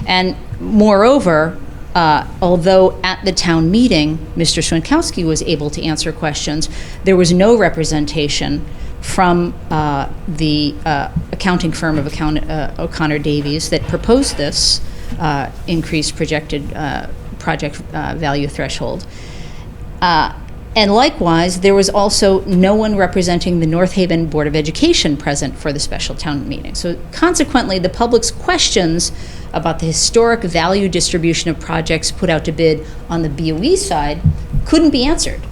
Speaker 11: And moreover, although at the town meeting, Mr. Swinkowski was able to answer questions, there was no representation from the accounting firm of O'Connor Davies that proposed this increased projected project value threshold. And likewise, there was also no one representing the North Haven Board of Education present for the special town meeting. So consequently, the public's questions about the historic value distribution of projects put out to bid on the BOE side couldn't be answered.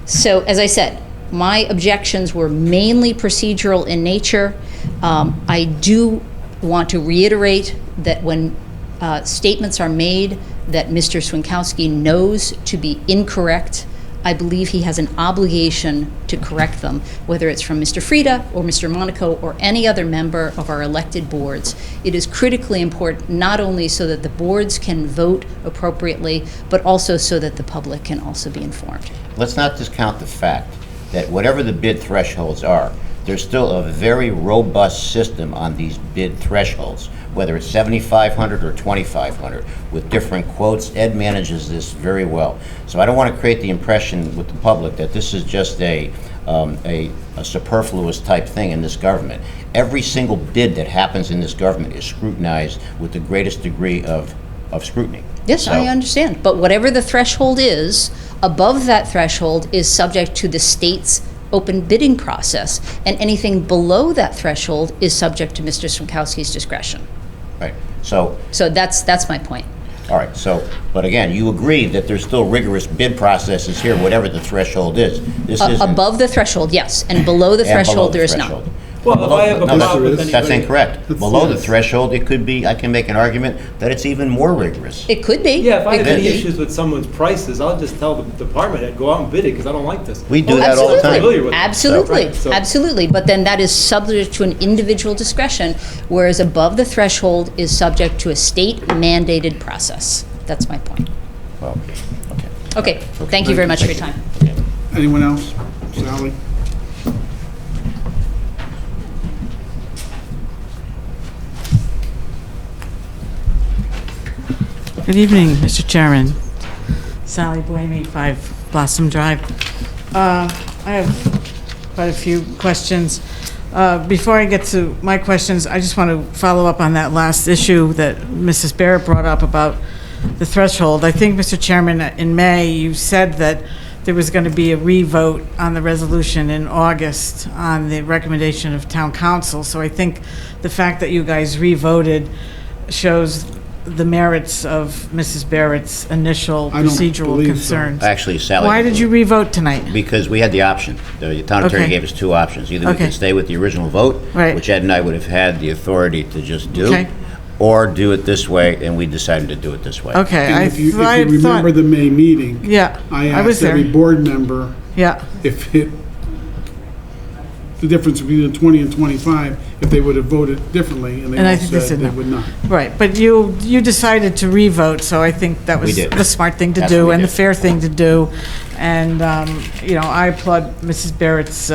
Speaker 11: So, as I said, my objections were mainly procedural in nature. I do want to reiterate that when statements are made that Mr. Swinkowski knows to be incorrect, I believe he has an obligation to correct them, whether it's from Mr. Frieda or Mr. Monaco or any other member of our elected boards. It is critically important, not only so that the boards can vote appropriately, but also so that the public can also be informed.
Speaker 5: Let's not discount the fact that whatever the bid thresholds are, there's still a very robust system on these bid thresholds, whether it's 7,500 or 2,500, with different quotes. Ed manages this very well. So I don't want to create the impression with the public that this is just a superfluous type thing in this government. Every single bid that happens in this government is scrutinized with the greatest degree of scrutiny.
Speaker 11: Yes, I
Speaker 5: So-
Speaker 11: understand. But whatever the threshold is, above that threshold is subject to the state's open bidding process. And anything below that threshold is subject to Mr. Swnkowski's discretion.
Speaker 5: Right. So,
Speaker 11: So that's my point.
Speaker 5: all right, so, but again, you agree that there's still rigorous bid processes here, whatever the threshold is. This isn't.
Speaker 11: Above the threshold, yes, and below the
Speaker 5: And below
Speaker 11: threshold,
Speaker 5: the
Speaker 11: there is
Speaker 5: threshold.
Speaker 11: none.
Speaker 9: Well, if I have a
Speaker 5: No,
Speaker 9: problem with
Speaker 5: that's
Speaker 9: anybody...
Speaker 5: incorrect.
Speaker 3: That's-
Speaker 5: Below the
Speaker 3: yes.
Speaker 5: threshold, it could be, I can make an argument that it's even more rigorous.
Speaker 11: It could be.
Speaker 9: Yeah, if I
Speaker 11: It
Speaker 9: have
Speaker 11: could
Speaker 9: any
Speaker 11: be.
Speaker 9: issues with someone's prices, I'll just tell the department head, go out and bid it, because I don't like this.
Speaker 5: We do
Speaker 11: Oh,
Speaker 5: that all the
Speaker 11: absolutely.
Speaker 5: time.
Speaker 9: Familiar with it.
Speaker 11: Absolutely,
Speaker 9: Right, so-
Speaker 11: absolutely. But then that is subject to an individual discretion, whereas above the threshold is subject to a state mandated process. That's my point.
Speaker 5: Well, okay.
Speaker 11: Okay, thank you very much for your time.
Speaker 3: Anyone else? Sally?
Speaker 12: Good evening, Mr. Chairman. Sally Blamey, 5 Blossom Drive. I have quite a few questions. Before I get to my questions, I just want to follow up on that last issue that Mrs. Barrett brought up about the threshold. I think, Mr. Chairman, in May, you said that there was going to be a re-vote on the resolution in August on the recommendation of town council. So I think the fact that you guys re-voted shows the merits of Mrs. Barrett's initial
Speaker 3: I don't
Speaker 12: procedural
Speaker 3: believe so.
Speaker 12: concerns.
Speaker 5: Actually, Sally.
Speaker 12: Why did you re-vote tonight?
Speaker 5: Because we had the option. The town attorney
Speaker 12: Okay.
Speaker 5: gave us 2 options. Either we
Speaker 12: Okay.
Speaker 5: could stay with the original vote,
Speaker 12: Right.
Speaker 5: which Ed and I would have had the authority to just do,
Speaker 12: Okay.
Speaker 5: or do it this way, and we decided to do it this way.
Speaker 12: Okay,
Speaker 3: And
Speaker 12: I
Speaker 3: if you
Speaker 12: thought,
Speaker 3: remember the May meeting,
Speaker 12: yeah,
Speaker 3: I
Speaker 12: I was
Speaker 3: asked every
Speaker 12: there.
Speaker 3: board member
Speaker 12: Yeah,
Speaker 3: if the difference between 20 and 25, if they would have voted differently, and they
Speaker 12: And I
Speaker 3: all
Speaker 12: think they
Speaker 3: said
Speaker 12: said
Speaker 3: they
Speaker 12: no.
Speaker 3: would not.
Speaker 12: right, but you decided to re-vote, so I think that
Speaker 5: We
Speaker 12: was
Speaker 5: did.
Speaker 12: the smart thing to
Speaker 5: That's what
Speaker 12: do
Speaker 5: we
Speaker 12: and the
Speaker 5: did.
Speaker 12: fair thing to do. And, I applaud Mrs. Barrett's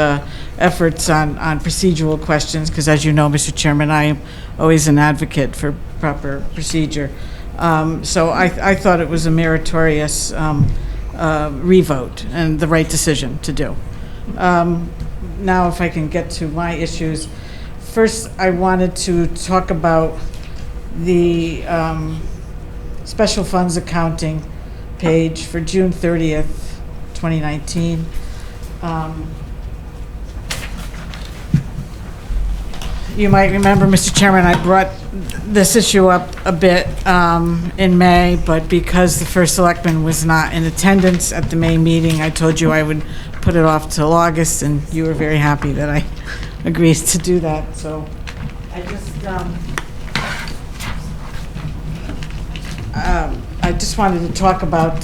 Speaker 12: efforts on procedural questions, because as you know, Mr. Chairman, I am always an advocate for proper procedure. So I thought it was a meritorious re-vote and the right decision to do. Now, if I can get to my issues. First, I wanted to talk about the special funds accounting page for June 30th, 2019. You might remember, Mr. Chairman, I brought this issue up a bit in May, but because the first selectman was not in attendance at the May meeting, I told you I would put it off till August, and you were very happy that I agreed to do that. So I just wanted to talk about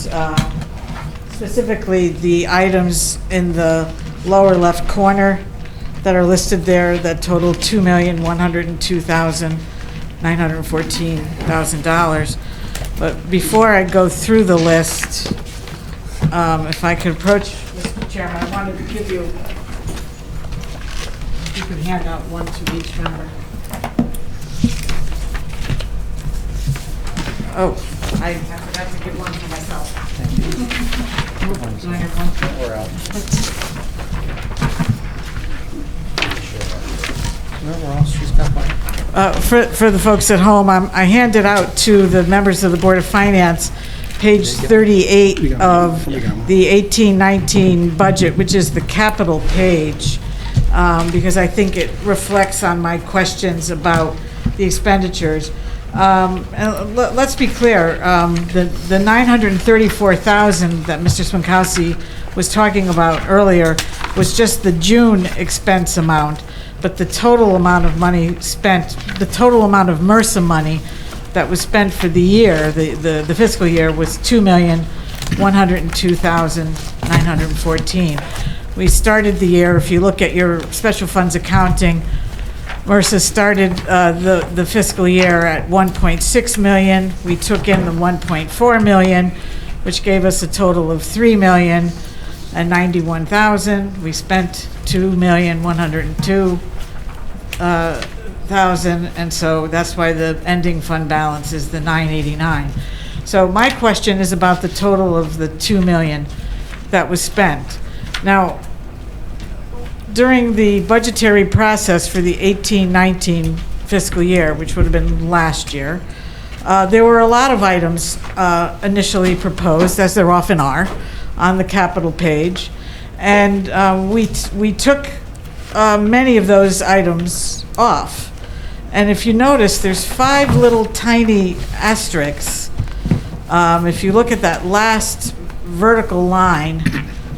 Speaker 12: specifically the items in the lower left corner that are listed there that total $2,102,914,000. But before I go through the list, if I could approach, Mr. Chairman, I wanted to give you, you could hand out one to each member. Oh, I forgot to give one to myself. Do I have one?
Speaker 7: Whoever else, she's got one.
Speaker 12: For the folks at home, I handed out to the members of the Board of Finance, page 38 of the 18-19 budget, which is the capital page, because I think it reflects on my questions about the expenditures. And let's be clear, the $934,000 that Mr. Swnkowski was talking about earlier was just the June expense amount, but the total amount of money spent, the total amount of MRSA money that was spent for the year, the fiscal year, was $2,102,914. We started the year, if you look at your special funds accounting, MRSA started the fiscal year at 1.6 million. We took in the 1.4 million, which gave us a total of 3 million. $2,091,000. We spent $2,102,000, and so that's why the ending fund balance is the $989. So my question is about the total of the $2 million that was spent. Now, during the budgetary process for the 18-19 fiscal year, which would have been last year, there were a lot of items initially proposed, as there often are, on the capital page. And we took many of those items off. And if you notice, there's 5 little tiny asterisks. If you look at that last vertical line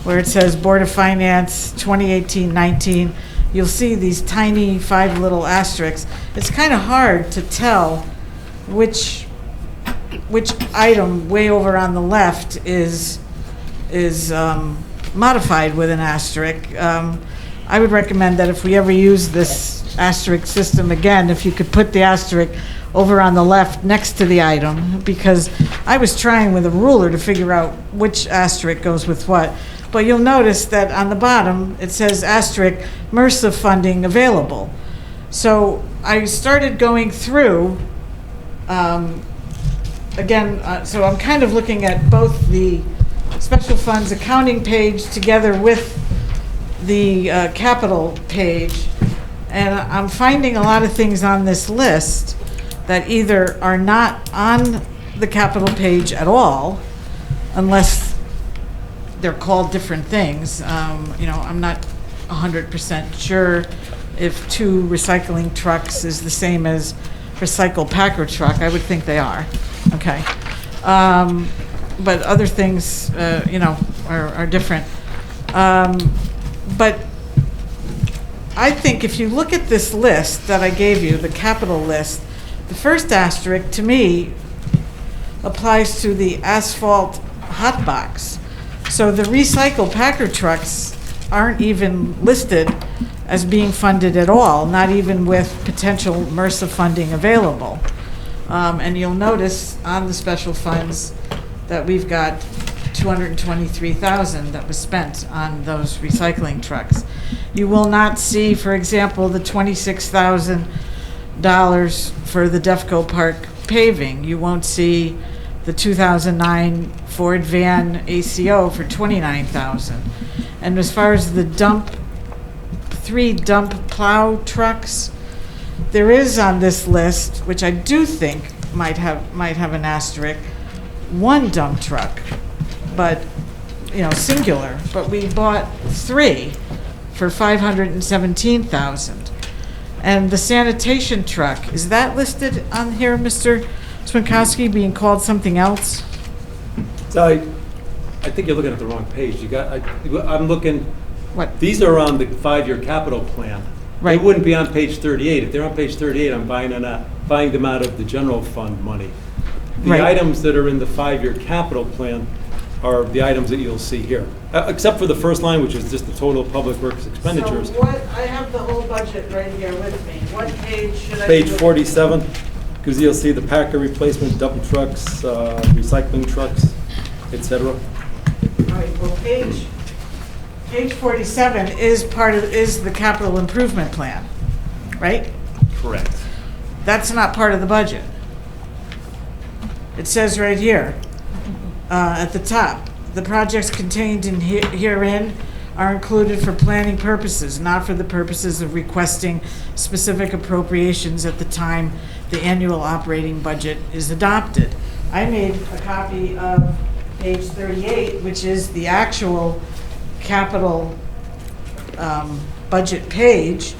Speaker 12: where it says Board of Finance 2018-19, you'll see these tiny 5 little asterisks. It's kind of hard to tell which item way over on the left is modified with an asterisk. I would recommend that if we ever use this asterisk system again, if you could put the asterisk over on the left next to the item, because I was trying with a ruler to figure out which asterisk goes with what. But you'll notice that on the bottom, it says asterisk, MRSA funding available. So I started going through, so I'm kind of looking at both the special funds accounting page together with the capital page, and I'm finding a lot of things on this list that either are not on the capital page at all, unless they're called different things. I'm not 100% sure if 2 recycling trucks is the same as recycle packer truck. I would think they are. Okay. But other things, are different. But I think if you look at this list that I gave you, the capital list, the first asterisk to me applies to the asphalt hot box. So the recycle packer trucks aren't even listed as being funded at all, not even with potential MRSA funding available. And you'll notice on the special funds that we've got $223,000 that was spent on those recycling trucks. You will not see, for example, the $26,000 for the Defco Park paving. You won't see the 2009 Ford van ACO for $29,000. And as far as the 3 dump plow trucks, there is on this list, which I do think might have an asterisk, 1 dump truck, but singular. But we bought 3 for $517,000. And the sanitation truck, is that listed on here, Mr. Swinkowski, being called something else?
Speaker 9: So I think you're looking at the wrong page. I'm looking.
Speaker 12: What?
Speaker 9: These are on the 5-year capital plan.
Speaker 12: Right.
Speaker 9: They wouldn't be on page 38. If they're on page 38, I'm buying them out of the general fund money. The
Speaker 12: Right.
Speaker 9: items that are in the 5-year capital plan are the items that you'll see here, except for the first line, which is just the total public works expenditures.
Speaker 12: So I have the whole budget right here with me. What page should I?
Speaker 9: Page 47, because you'll see the Packer replacement, dump trucks, recycling trucks, etc.
Speaker 12: All right, well, page 47 is is the capital improvement plan, right?
Speaker 9: Correct.
Speaker 12: That's not part of the budget. It says right here, at the top, the projects contained in herein are included for planning purposes, not for the purposes of requesting specific appropriations at the time the annual operating budget is adopted. I made a copy of page 38, which is the actual capital budget page,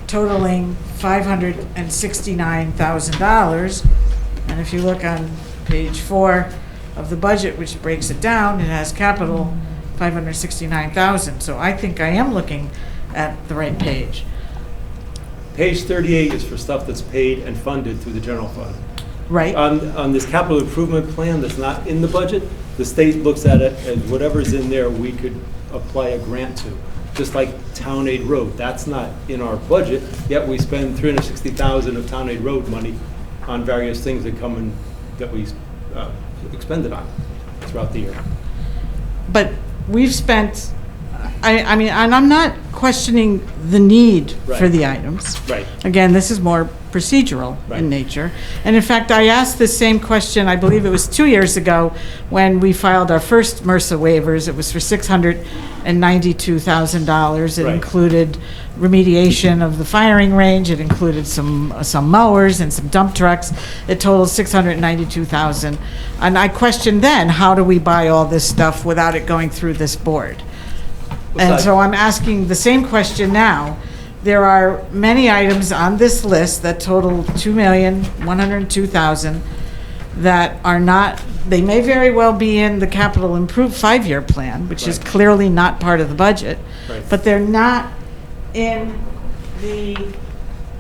Speaker 12: totaling $569,000. And if you look on page 4 of the budget, which breaks it down, it has capital $569,000. So I think I am looking at the right page.
Speaker 9: Page 38 is for stuff that's paid and funded through the general fund.
Speaker 12: Right?
Speaker 9: On this capital improvement plan that's not in the budget, the state looks at it as whatever's in there we could apply a grant to. Just like Town Aid Road, that's not in our budget, yet we spend $360,000 of Town Aid Road money on various things that come in, that we expended on throughout the year.
Speaker 12: But we've spent I mean, and I'm not questioning the need for
Speaker 9: Right.
Speaker 12: the items.
Speaker 9: Right.
Speaker 12: Again, this is more procedural
Speaker 9: Right.
Speaker 12: in nature. And in fact, I asked the same question, I believe it was 2 years ago, when we filed our first MRSA waivers. It was for $692,000. It
Speaker 9: Right.
Speaker 12: included remediation of the firing range. It included some mowers and some dump trucks. It totaled $692,000. And I questioned then, how do we buy all this stuff without it going through this board? And
Speaker 9: Besides-
Speaker 12: so I'm asking the same question now. There are many items on this list that total $2,102,000 that are not, they may very well be in the capital improved 5-year plan, which is
Speaker 9: Right.
Speaker 12: clearly not part of the budget.
Speaker 9: Right.
Speaker 12: But they're not in the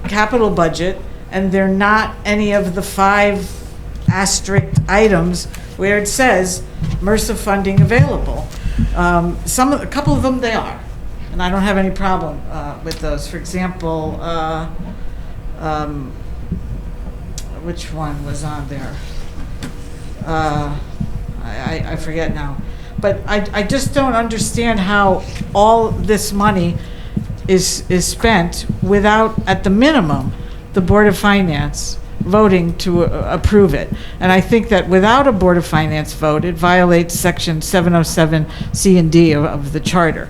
Speaker 12: capital budget, and they're not any of the 5 asterisk items where it says MRSA funding available. A couple of them they are, and I don't have any problem with those. For example, which one was on there? I forget now. But I just don't understand how all this money is spent without, at the minimum, the Board of Finance voting to approve it. And I think that without a Board of Finance vote, it violates Section 707 C and D of the Charter.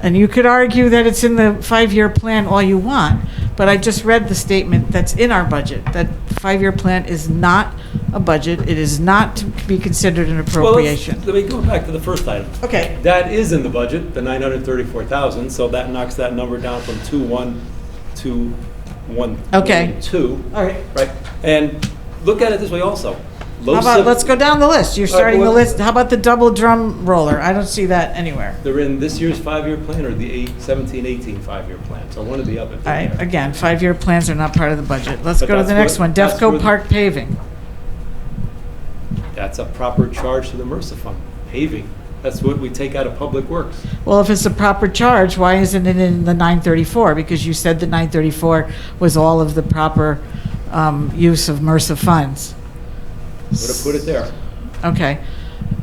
Speaker 12: And you could argue that it's in the 5-year plan all you want, but I just read the statement that's in our budget, that 5-year plan is not a budget. It is not to be considered an
Speaker 9: Well,
Speaker 12: appropriation.
Speaker 9: let me go back to the first item.
Speaker 12: Okay.
Speaker 9: That is in the budget, the 934,000, so that knocks that number down from 2.1 to 1.2.
Speaker 12: Okay. All right.
Speaker 9: Right? And look at it this way also.
Speaker 12: How about, let's go down the list. You're
Speaker 9: All right,
Speaker 12: starting the
Speaker 9: well-
Speaker 12: list. How about the double drum roller? I don't see that anywhere.
Speaker 9: They're in this year's 5-year plan or the 17-18 5-year plan, so one or the other.
Speaker 12: All right, again, 5-year plans are not part of the budget. Let's
Speaker 9: But
Speaker 12: go to the
Speaker 9: that's
Speaker 12: next
Speaker 9: what-
Speaker 12: one,
Speaker 9: that's
Speaker 12: Defco
Speaker 9: where the-
Speaker 12: Park paving.
Speaker 9: That's a proper charge to the MRSA fund, paving. That's what we take out of Public Works.
Speaker 12: Well, if it's a proper charge, why isn't it in the 934? Because you said the 934 was all of the proper use of MRSA funds.
Speaker 9: Would have put it there.
Speaker 12: Okay.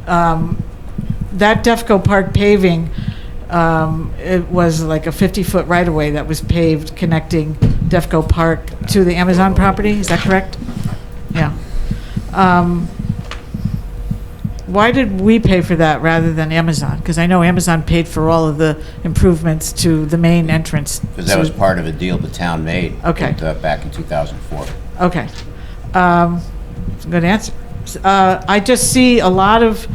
Speaker 12: That Defco Park paving, it was like a 50-foot right-of-way that was paved connecting Defco Park to the Amazon property, is that correct? Yeah. Why did we pay for that rather than Amazon? Because I know Amazon paid for all of the improvements to the main entrance.
Speaker 5: Because that was part of a deal the town made.
Speaker 12: Okay.
Speaker 5: Back in 2004.
Speaker 12: Okay. Good answer. I just see a lot of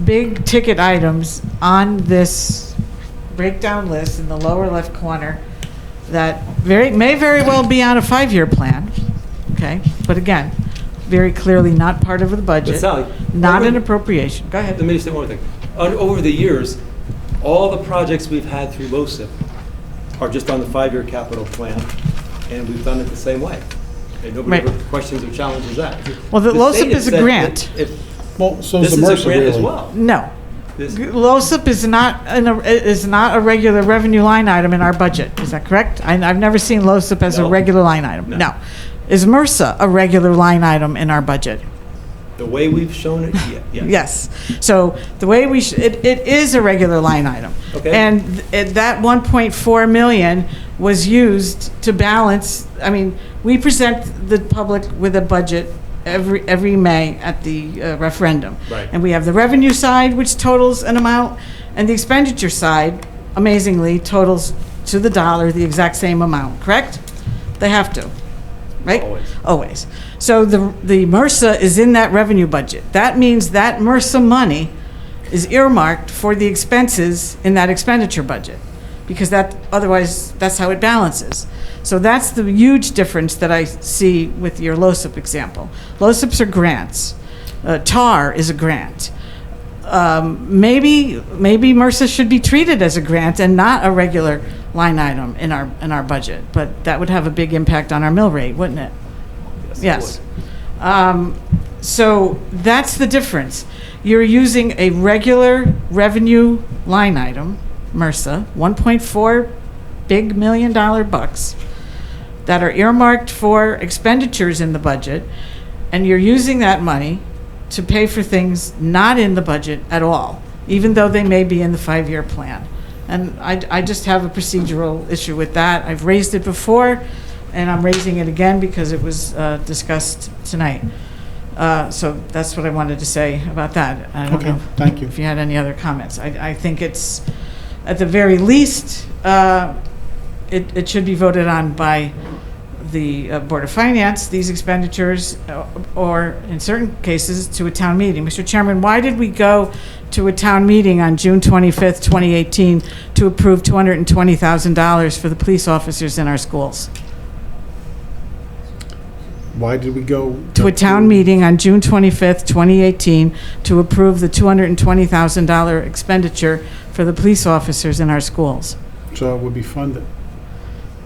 Speaker 12: big ticket items on this breakdown list in the lower left corner that may very well be on a 5-year plan, okay? But again, very clearly not part of the budget.
Speaker 9: But Sally,
Speaker 12: Not
Speaker 9: over-
Speaker 12: an appropriation. Go ahead.
Speaker 9: Let me just say one more thing. Over the years, all the projects we've had through LoCIP are just on the 5-year capital plan, and we've done it the same way. And nobody
Speaker 12: Right.
Speaker 9: ever questions or challenges that.
Speaker 12: Well, the
Speaker 9: state
Speaker 12: LoCIP
Speaker 9: has
Speaker 12: is a
Speaker 9: said that
Speaker 12: grant.
Speaker 9: if-
Speaker 3: Well, so
Speaker 9: This
Speaker 3: is
Speaker 9: is
Speaker 3: the
Speaker 9: a
Speaker 3: MRSA
Speaker 9: grant as
Speaker 3: really.
Speaker 9: well.
Speaker 12: No.
Speaker 9: This-
Speaker 12: LoCIP is not a regular revenue line item in our budget. Is that correct? I've never seen LoCIP as a
Speaker 9: No.
Speaker 12: regular line item.
Speaker 9: No.
Speaker 12: No. Is MRSA a regular line item in our budget?
Speaker 9: The way we've shown it, yeah.
Speaker 12: Yes. So the way it is a regular line item.
Speaker 9: Okay.
Speaker 12: And that 1.4 million was used to balance, I mean, we present the public with a budget every May at the referendum.
Speaker 9: Right.
Speaker 12: And we have the revenue side, which totals an amount, and the expenditure side, amazingly, totals to the dollar the exact same amount, correct? They have to, right?
Speaker 9: Always.
Speaker 12: Always. So the MRSA is in that revenue budget. That means that MRSA money is earmarked for the expenses in that expenditure budget, because otherwise, that's how it balances. So that's the huge difference that I see with your LoCIP example. LoCIPs are grants. TAR is a grant. Maybe MRSA should be treated as a grant and not a regular line item in our budget, but that would have a big impact on our mill rate, wouldn't it?
Speaker 9: it
Speaker 12: Yes.
Speaker 9: would.
Speaker 12: So that's the difference. You're using a regular revenue line item, MRSA, 1.4 big $1 million bucks that are earmarked for expenditures in the budget, and you're using that money to pay for things not in the budget at all, even though they may be in the 5-year plan. And I just have a procedural issue with that. I've raised it before, and I'm raising it again because it was discussed tonight. So that's what I wanted to say about that. I don't
Speaker 3: Okay,
Speaker 12: know
Speaker 3: thank you.
Speaker 12: if you had any other comments. I think it's, at the very least, it should be voted on by the Board of Finance, these expenditures, or in certain cases, to a town meeting. Mr. Chairman, why did we go to a town meeting on June 25th, 2018, to approve $220,000 for the police officers in our schools?
Speaker 3: Why did we go?
Speaker 12: To a town meeting on June 25th, 2018, to approve the $220,000 expenditure for the police officers in our schools.
Speaker 3: So it would be funded.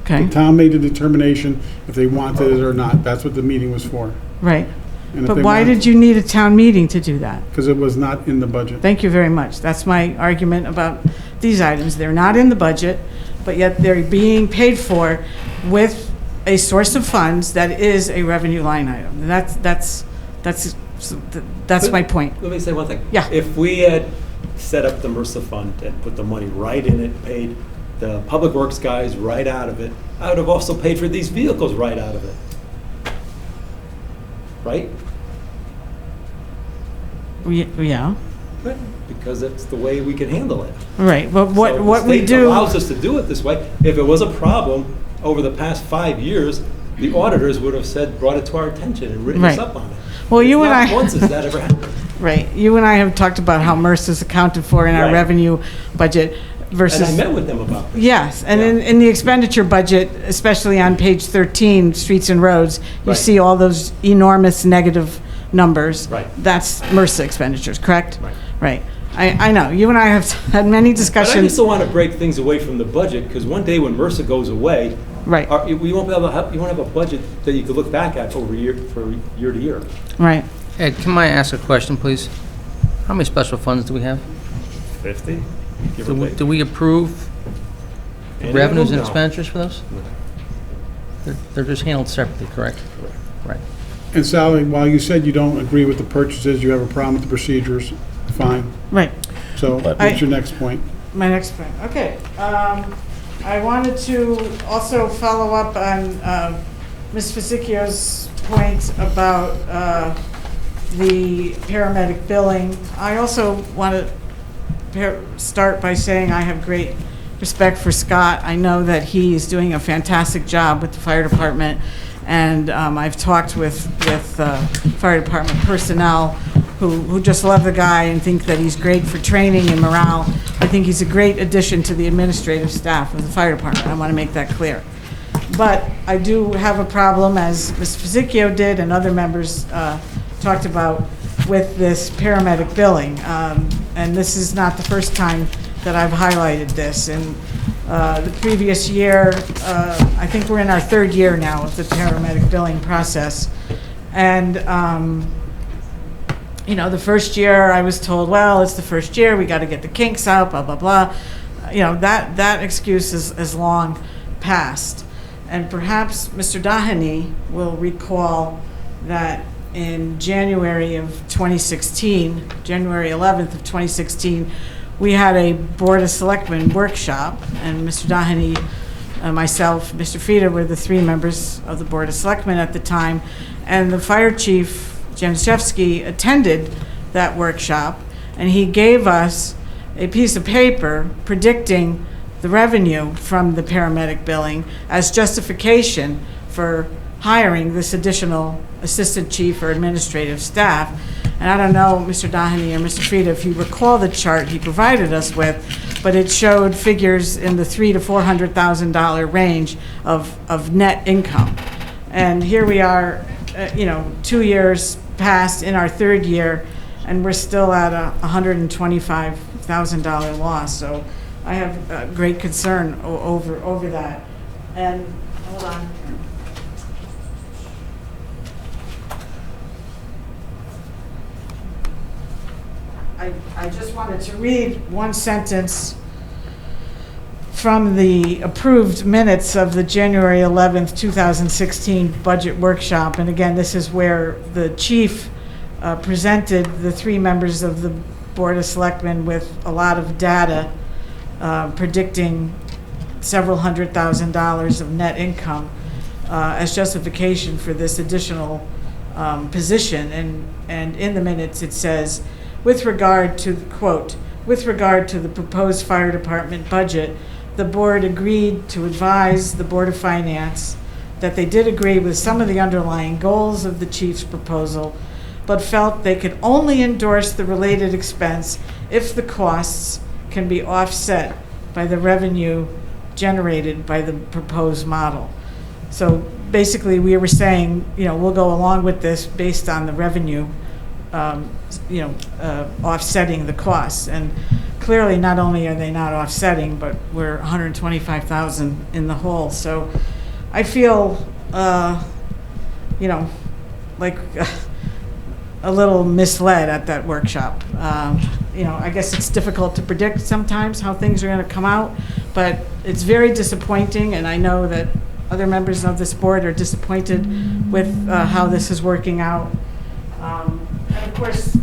Speaker 12: Okay?
Speaker 3: The town made a determination if they wanted it or not. That's what the meeting was for.
Speaker 12: Right.
Speaker 3: And if
Speaker 12: But
Speaker 3: they
Speaker 12: why
Speaker 3: wanted-
Speaker 12: did you need a town meeting to do that?
Speaker 3: Because it was not in the budget.
Speaker 12: Thank you very much. That's my argument about these items. They're not in the budget, but yet they're being paid for with a source of funds that is a revenue line item. That's my point.
Speaker 9: Let me say one thing.
Speaker 12: Yeah.
Speaker 9: If we had set up the MRSA fund and put the money right in it, paid the public works guys right out of it, I would have also paid for these vehicles right out of it. Right?
Speaker 12: Yeah,
Speaker 9: Because that's the way we can handle it.
Speaker 12: right. But
Speaker 9: So
Speaker 12: what
Speaker 9: the
Speaker 12: we
Speaker 9: state
Speaker 12: do,
Speaker 9: allows us to do it this way. If it was a problem over the past 5 years, the auditors would have said, brought it to our attention and written us
Speaker 12: Right.
Speaker 9: up on it.
Speaker 12: Well, you
Speaker 9: It's
Speaker 12: and
Speaker 9: not
Speaker 12: I-
Speaker 9: once has that ever happened.
Speaker 12: right, you and I have talked about how MERS is accounted for in our
Speaker 9: Right.
Speaker 12: revenue budget versus.
Speaker 9: And I met with them about this.
Speaker 12: Yes, and
Speaker 9: Yeah.
Speaker 12: in the expenditure budget, especially on page 13, streets and roads, you
Speaker 9: Right.
Speaker 12: see all those enormous negative numbers.
Speaker 9: Right.
Speaker 12: That's MRSA expenditures, correct?
Speaker 9: Right.
Speaker 12: Right. I know, you and I have had many
Speaker 9: But I just
Speaker 12: discussions.
Speaker 9: don't want to break things away from the budget, because one day when MRSA goes away,
Speaker 12: Right,
Speaker 9: we won't be able to have, you won't have a budget that you could look back at over year to year.
Speaker 12: right.
Speaker 7: Ed, can I ask a question, please? How many special funds do we have?
Speaker 9: 50, give or take.
Speaker 7: Do we approve
Speaker 9: Any of
Speaker 7: revenues
Speaker 9: them?
Speaker 7: and
Speaker 9: No.
Speaker 7: expenditures for those? They're just handled separately, correct? Right.
Speaker 3: And Sally, while you said you don't agree with the purchases, you have a problem with the procedures, fine.
Speaker 12: Right.
Speaker 3: So what's your next point?
Speaker 12: My next point, okay. I wanted to also follow up on Ms. Fasicchio's point about the paramedic billing. I also want to start by saying I have great respect for Scott. I know that he is doing a fantastic job with the fire department, and I've talked with fire department personnel who just love the guy and think that he's great for training and morale. I think he's a great addition to the administrative staff of the fire department. I want to make that clear. But I do have a problem, as Ms. Fasicchio did and other members talked about, with this paramedic billing. And this is not the first time that I've highlighted this. In the previous year, I think we're in our third year now of the paramedic billing process. And you know, the first year I was told, well, it's the first year, we got to get the kinks out, blah, blah, blah. You know, that excuse is long past. And perhaps Mr. Dahany will recall that in January of 2016, January 11th of 2016, we had a Board of Selectmen workshop, and Mr. Dahany, myself, Mr. Frieda were the three members of the Board of Selectmen at the time, and the fire chief, Januszewski, attended that workshop, and he gave us a piece of paper predicting the revenue from the paramedic billing as justification for hiring this additional assistant chief or administrative staff. And I don't know, Mr. Dahany or Mr. Frieda, if you recall the chart he provided us with, but it showed figures in the $300,000 to $400,000 range of net income. And here we are, 2 years past in our third year, and we're still at a $125,000 loss. So I have great concern over that. And, hold on. I just wanted to read one sentence from the approved minutes of the January 11th, 2016 budget workshop. And again, this is where the chief presented the three members of the Board of Selectmen with a lot of data predicting several $100,000 of net income as justification for this additional position. And in the minutes, it says, with regard to, quote, with regard to the proposed fire department budget, the board agreed to advise the Board of Finance that they did agree with some of the underlying goals of the chief's proposal, but felt they could only endorse the related expense if the costs can be offset by the revenue generated by the proposed model. So basically, we were saying, we'll go along with this based on the revenue, offsetting the costs. And clearly, not only are they not offsetting, but we're 125,000 in the hole. So I feel, like a little misled at that workshop. I guess it's difficult to predict sometimes how things are going to come out, but it's very disappointing, and I know that other members of this board are disappointed with how this is working out. And of course,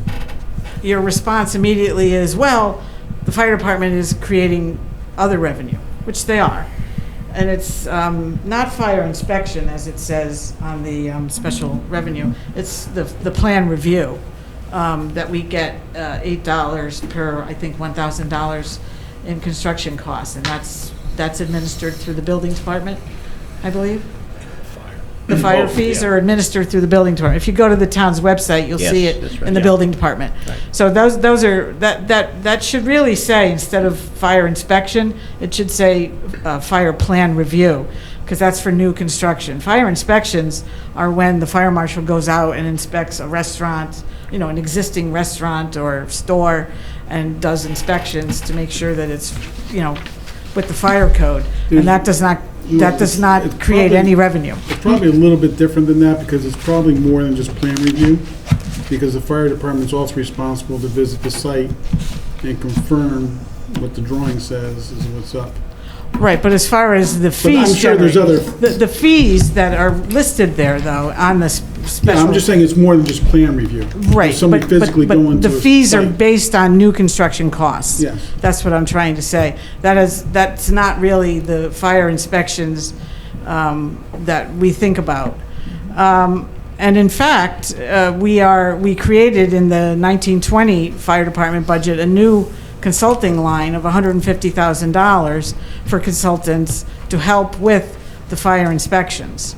Speaker 12: your response immediately is, well, the fire department is creating other revenue, which they are. And it's not fire inspection, as it says on the special revenue. It's the plan review that we get $8 per, I think, $1,000 in construction costs. And that's administered through the building department, I believe. The fire fees are administered through the building department. If you go to the town's website, you'll see it
Speaker 5: that's right,
Speaker 12: in the building department. So those are, that should really say, instead of fire inspection, it should say fire plan review, because that's for new construction. Fire inspections are when the fire marshal goes out and inspects a restaurant, an existing restaurant or store, and does inspections to make sure that it's, with the fire code. And that does not create any revenue.
Speaker 3: It's probably a little bit different than that, because it's probably more than just plan review, because the fire department's also responsible to visit the site and confirm what the drawing says is what's up.
Speaker 12: Right, but as far as the fees,
Speaker 3: I'm sure there's other.
Speaker 12: The fees that are listed there, though, on the special.
Speaker 3: Yeah, I'm just saying it's more than just plan review.
Speaker 12: Right,
Speaker 3: Somebody physically going to
Speaker 12: the
Speaker 3: a
Speaker 12: fees are
Speaker 3: site.
Speaker 12: based on new construction costs.
Speaker 3: Yes.
Speaker 12: That's what I'm trying to say. That's not really the fire inspections that we think about. And in fact, we created in the 1920 fire department budget a new consulting line of $150,000 for consultants to help with the fire inspections.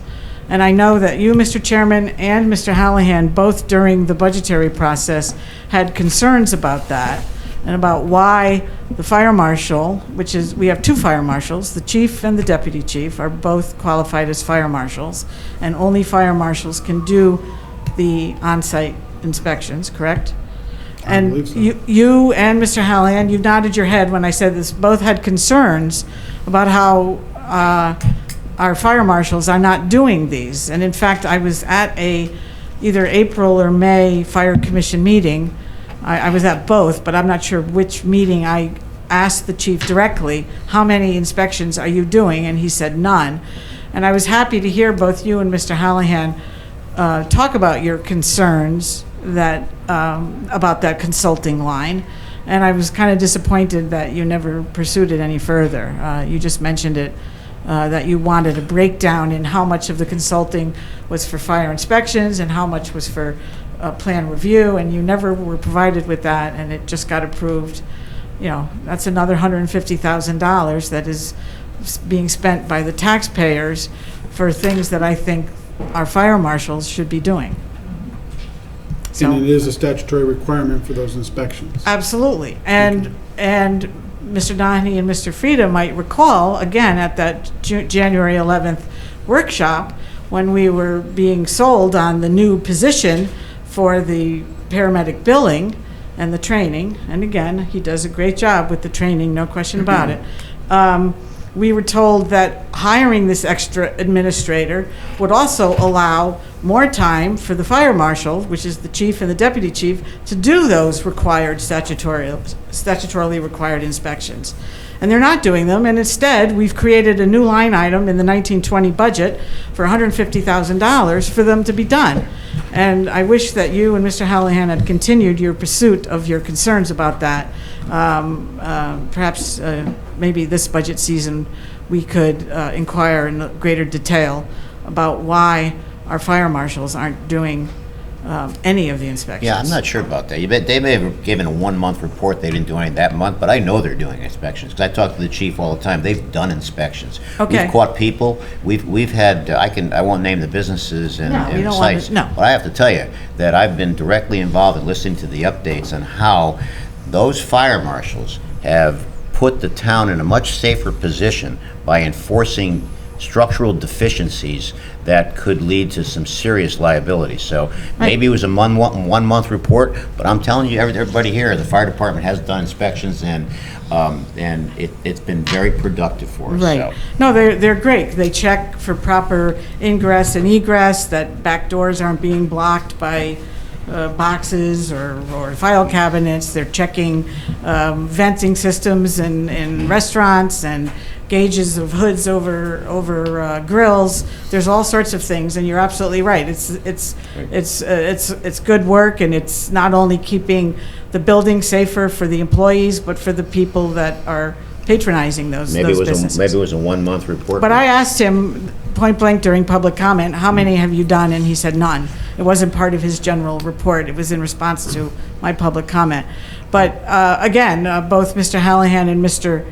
Speaker 12: And I know that you, Mr. Chairman, and Mr. Hallahan, both during the budgetary process, had concerns about that and about why the fire marshal, we have two fire marshals, the chief and the deputy chief are both qualified as fire marshals, and only fire marshals can do the on-site inspections, correct? And
Speaker 3: believe so.
Speaker 12: you and Mr. Hallahan, you nodded your head when I said this, both had concerns about how our fire marshals are not doing these. And in fact, I was at either April or May fire commission meeting. I was at both, but I'm not sure which meeting. I asked the chief directly, how many inspections are you doing? And he said none. And I was happy to hear both you and Mr. Hallahan talk about your concerns about that consulting line. And I was kind of disappointed that you never pursued it any further. You just mentioned it, that you wanted a breakdown in how much of the consulting was for fire inspections and how much was for plan review, and you never were provided with that, and it just got approved. That's another $150,000 that is being spent by the taxpayers for things that I think our fire marshals should be doing. So,
Speaker 3: And it is a statutory requirement for those inspections.
Speaker 12: absolutely. And Mr. Donahue and Mr. Frieda might recall, again, at that January 11th workshop, when we were being sold on the new position for the paramedic billing and the training, and again, he does a great job with the training, no question about it. We were told that hiring this extra administrator would also allow more time for the fire marshal, which is the chief and the deputy chief, to do those required statutorily required inspections. And they're not doing them, and instead, we've created a new line item in the 1920 budget for $150,000 for them to be done. And I wish that you and Mr. Hallahan had continued your pursuit of your concerns about that. Perhaps maybe this budget season, we could inquire in greater detail about why our fire marshals aren't doing any of the inspections.
Speaker 5: Yeah, I'm not sure about that. They may have given a 1-month report, they didn't do anything that month, but I know they're doing inspections, because I talk to the chief all the time. They've done inspections.
Speaker 12: Okay.
Speaker 5: We've caught people, we've had, I won't name the businesses and
Speaker 12: No, you don't want to-
Speaker 5: sites.
Speaker 12: no.
Speaker 5: But I have to tell you that I've been directly involved in listening to the updates on how those fire marshals have put the town in a much safer position by enforcing structural deficiencies that could lead to some serious liability. So maybe it was a 1-month report, but I'm telling you, everybody here, the fire department has done inspections, and it's been very productive for us.
Speaker 12: Right.
Speaker 5: So.
Speaker 12: No, they're great. They check for proper ingress and egress, that back doors aren't being blocked by boxes or file cabinets. They're checking venting systems in restaurants and gauges of hoods over grills. There's all sorts of things, and you're absolutely right. It's good work, and it's not only keeping the building safer for the employees, but for the people that are patronizing those businesses.
Speaker 5: Maybe it was a 1-month report.
Speaker 12: But I asked him point blank during public comment, how many have you done? And he said none. It wasn't part of his general report. It was in response to my public comment. But again, both Mr. Hallahan and Mr.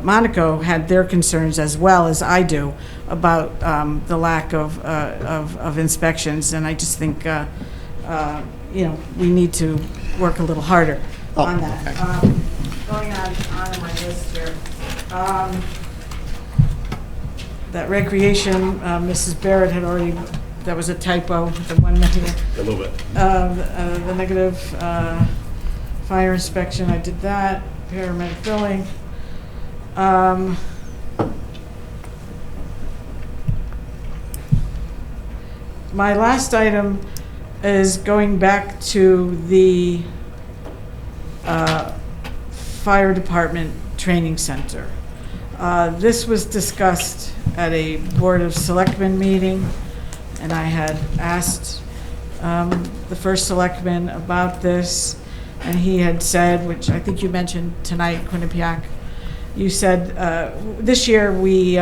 Speaker 12: Monaco had their concerns, as well as I do, about the lack of inspections. And I just think, we need to work a little harder on that.
Speaker 5: Okay.
Speaker 12: Going on in my list here. That recreation, Mrs. Barrett had already, that was a typo, the one negative.
Speaker 9: A little bit.
Speaker 12: The negative fire inspection, I did that. Paramedic billing. My last item is going back to the fire department training center. This was discussed at a Board of Selectmen meeting, and I had asked the first selectman about this, and he had said, which I think you mentioned tonight, Quinnipiac, you said this year we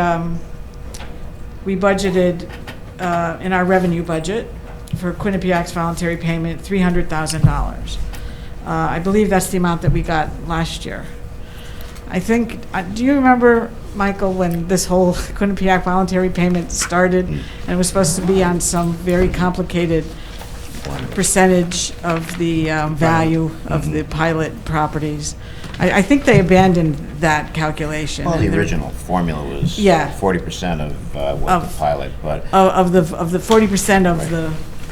Speaker 12: budgeted in our revenue budget for Quinnipiac's voluntary payment $300,000. I believe that's the amount that we got last year. I think, do you remember, Michael, when this whole Quinnipiac voluntary payment started, and it was supposed to be on some very complicated percentage of the value of the pilot properties? I think they abandoned that calculation.
Speaker 5: Well, the original formula was 40% of what the pilot, but
Speaker 12: of the 40%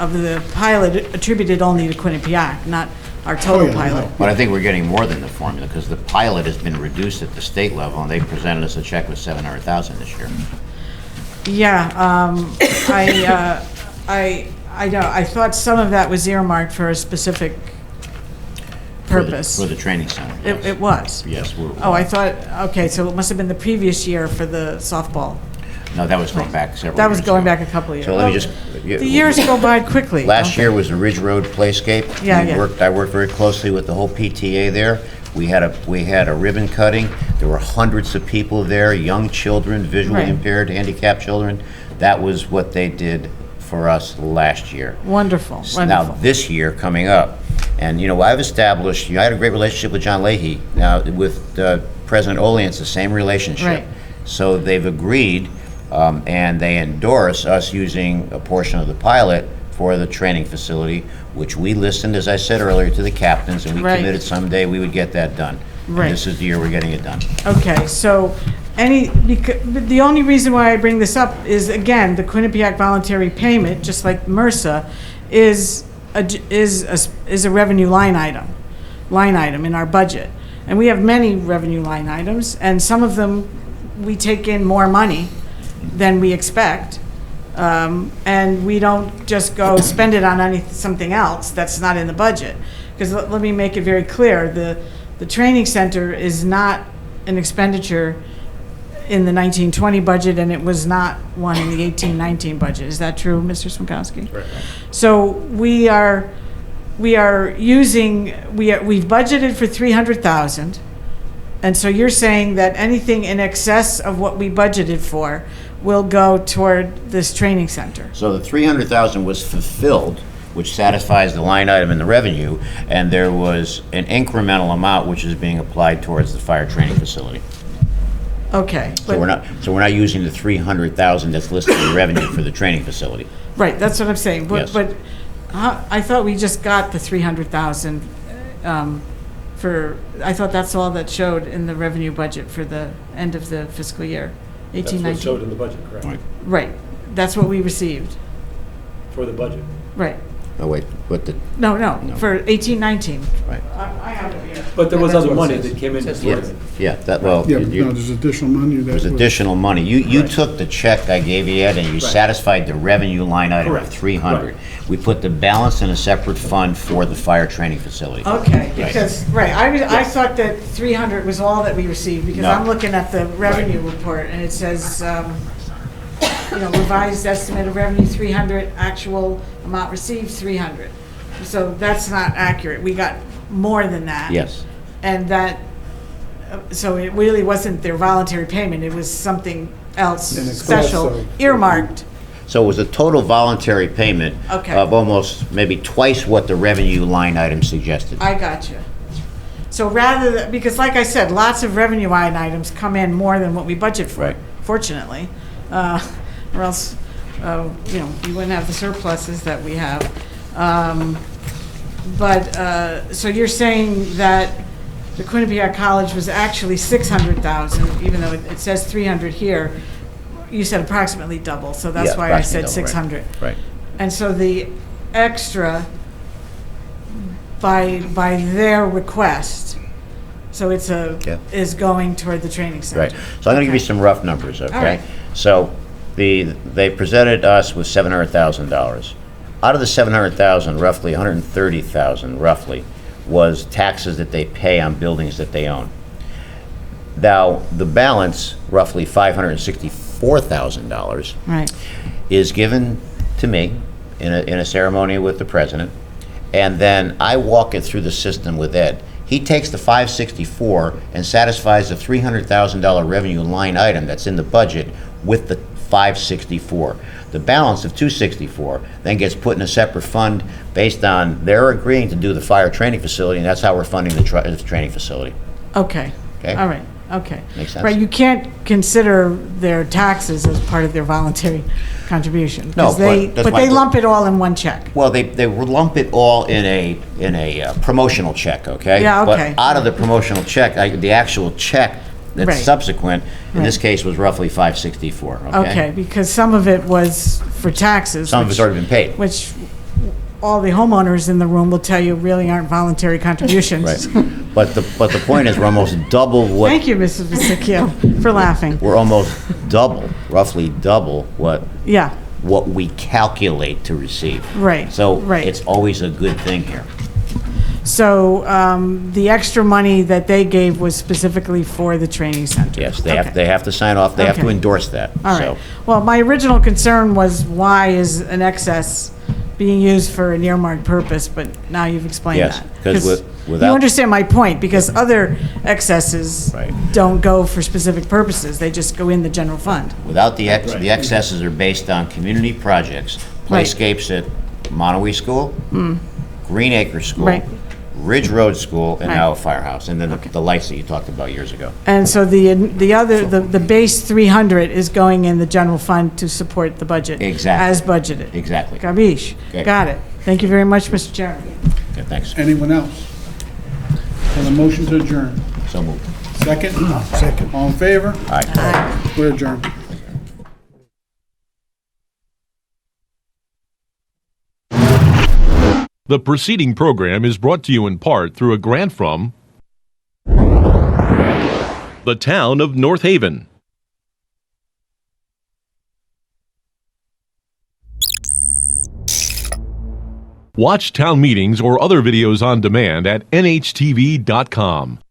Speaker 12: of the pilot attributed only to Quinnipiac, not our total pilot.
Speaker 5: But I think we're getting more than the formula, because the pilot has been reduced at the state level, and they presented us a check with $700,000 this year.
Speaker 12: Yeah, I thought some of that was earmarked for a specific purpose.
Speaker 5: For the training center. Yes.
Speaker 12: It was?
Speaker 5: Yes.
Speaker 12: I thought, okay, so it must have been the previous year for the softball.
Speaker 5: No, that was going back several years
Speaker 12: That was going
Speaker 5: ago.
Speaker 12: back a couple of years.
Speaker 5: So let me just.
Speaker 12: The years go by quickly.
Speaker 5: Last year was the Ridge Road Playscape.
Speaker 12: Yeah.
Speaker 5: I worked very closely with the whole PTA there. We had a ribbon cutting. There were hundreds of people there, young children, visually impaired, handicapped children. That was what they did for us last year.
Speaker 12: Wonderful.
Speaker 5: Now, this year coming up, and I've established, I had a great relationship with John Leahy. Now, with President Olean, it's the same relationship.
Speaker 12: Right.
Speaker 5: So they've agreed, and they endorse us using a portion of the pilot for the training facility, which we listened, as I said earlier, to the captains, and we committed someday we would get that done.
Speaker 12: Right.
Speaker 5: And this is the year we're getting it done.
Speaker 12: Okay, so the only reason why I bring this up is, again, the Quinnipiac voluntary payment, just like MRSA, is a revenue line item in our budget. And we have many revenue line items, and some of them we take in more money than we expect, and we don't just go spend it on something else that's not in the budget. Because let me make it very clear, the training center is not an expenditure in the 1920 budget, and it was not one in the 1819 budget. Is that true, Mr. Smokowski? Right. So we've budgeted for 300,000, and so you're saying that anything in excess of what we budgeted for will go toward this training center?
Speaker 5: So the 300,000 was fulfilled, which satisfies the line item in the revenue, and there was an incremental amount which is being applied towards the fire training facility.
Speaker 12: Okay.
Speaker 5: So we're not using the 300,000 that's listed in revenue for the training facility.
Speaker 12: Right, that's what I'm saying.
Speaker 5: Yes.
Speaker 12: But I thought we just got the 300,000 I thought that's all that showed in the revenue budget for the end of the fiscal year, 1819.
Speaker 9: That's what showed in the budget, correct?
Speaker 12: Right, that's what we received.
Speaker 9: For the budget.
Speaker 12: Right.
Speaker 5: Oh, wait, what the,
Speaker 12: No, for 1819.
Speaker 5: right.
Speaker 12: I have it here.
Speaker 9: But there was
Speaker 12: That's
Speaker 9: other
Speaker 12: what it
Speaker 9: money
Speaker 12: says.
Speaker 9: that came in.
Speaker 5: Yeah, that, well,
Speaker 3: Yeah, but no, there's additional money.
Speaker 5: there's additional money. You took the check I gave you, Ed, and you
Speaker 9: Right.
Speaker 5: satisfied the revenue line item of
Speaker 9: Correct.
Speaker 5: 300. We put the balance in a separate fund for the fire training facility.
Speaker 12: Okay,
Speaker 5: Right.
Speaker 12: because, I thought that 300 was all that we received, because
Speaker 5: No.
Speaker 12: I'm looking at the revenue report, and it says, revised estimate of revenue 300, actual amount received 300. So that's not accurate. We got more than that.
Speaker 5: Yes.
Speaker 12: And that, so it really wasn't their voluntary payment, it was something else
Speaker 3: An excess
Speaker 12: special,
Speaker 3: of-
Speaker 12: earmarked.
Speaker 5: So it was a total voluntary payment
Speaker 12: Okay.
Speaker 5: of almost maybe twice what the revenue line item suggested.
Speaker 12: I got you. So rather than, because like I said, lots of revenue line items come in more than what we budget for,
Speaker 5: Right.
Speaker 12: fortunately. Or else, we wouldn't have the surpluses that we have. So you're saying that the Quinnipiac College was actually 600,000, even though it says 300 here. You said approximately double, so that's
Speaker 5: Yeah,
Speaker 12: why I said
Speaker 5: approximately double,
Speaker 12: 600.
Speaker 5: Right.
Speaker 12: And so the extra, by their request, so it's
Speaker 5: Yeah.
Speaker 12: is going toward the training center.
Speaker 5: Right. So I'm going to give you
Speaker 12: Okay.
Speaker 5: some rough numbers, okay?
Speaker 12: right.
Speaker 5: So they presented us with $700,000. Out of the $700,000, roughly $130,000 roughly was taxes that they pay on buildings that they own. Now, the balance, roughly $564,000,
Speaker 12: Right.
Speaker 5: is given to me in a ceremony with the president, and then I walk it through the system with Ed. He takes the 564 and satisfies the $300,000 revenue line item that's in the budget with the 564. The balance of 264 then gets put in a separate fund based on their agreeing to do the fire training facility, and that's how we're funding the training facility.
Speaker 12: Okay.
Speaker 5: Okay.
Speaker 12: All right. Okay.
Speaker 5: Make sense?
Speaker 12: Right. You can't consider their taxes as part of their voluntary contribution. 'cause
Speaker 5: No, but
Speaker 12: they,
Speaker 5: that's
Speaker 12: but
Speaker 5: my
Speaker 12: they
Speaker 5: point.
Speaker 12: lump it all in one check.
Speaker 5: Well, they lump it all in a promotional check, okay?
Speaker 12: Yeah, okay.
Speaker 5: But out of the promotional check, the actual check that's
Speaker 12: Right.
Speaker 5: subsequent, in this
Speaker 12: Right.
Speaker 5: case, was roughly 564, okay?
Speaker 12: Okay, because some of it was for taxes.
Speaker 5: Some of it's
Speaker 12: which-
Speaker 5: already been paid.
Speaker 12: Which all the homeowners in the room will tell you really aren't voluntary contributions.
Speaker 5: Right. But the point is, we're almost double what,
Speaker 12: Thank you, Mrs. Vasicchio, for laughing.
Speaker 5: we're almost double, roughly double what
Speaker 12: Yeah,
Speaker 5: we calculate to receive.
Speaker 12: Right,
Speaker 5: So
Speaker 12: right.
Speaker 5: it's always a good thing here.
Speaker 12: so the extra money that they gave was specifically for the training center?
Speaker 5: Yes, they
Speaker 12: Okay.
Speaker 5: have to sign off, they have to
Speaker 12: Okay.
Speaker 5: endorse that.
Speaker 12: All
Speaker 5: So-
Speaker 12: right. Well, my original concern was why is an excess being used for an earmarked purpose, but now you've explained
Speaker 5: Yes,
Speaker 12: that.
Speaker 5: 'cause without-
Speaker 12: You understand my point, because other excesses
Speaker 5: Right.
Speaker 12: don't go for specific purposes, they just go in the general fund.
Speaker 5: Without the excesses are based on community projects,
Speaker 12: Right.
Speaker 5: playscapes at Monterey School, Green Acre School,
Speaker 12: Right.
Speaker 5: Ridge Road School, and
Speaker 12: Right.
Speaker 5: now a firehouse, and then the lights that you talked about years ago.
Speaker 12: And so the base 300 is going in the general fund to support the budget.
Speaker 5: Exactly.
Speaker 12: As budgeted.
Speaker 5: Exactly.
Speaker 12: Gabish.
Speaker 5: Okay.
Speaker 12: Got it. Thank you very much, Mr. Chairman.
Speaker 5: Okay, thanks.
Speaker 3: Anyone else? On the motion to adjourn.
Speaker 5: So moved.
Speaker 3: Second? Second. All in favor?
Speaker 5: All right.
Speaker 3: We're adjourned.
Speaker 1: The preceding program is brought to you in part through a grant from the Town of North Haven. Watch town meetings or other videos on demand at nhtv.com.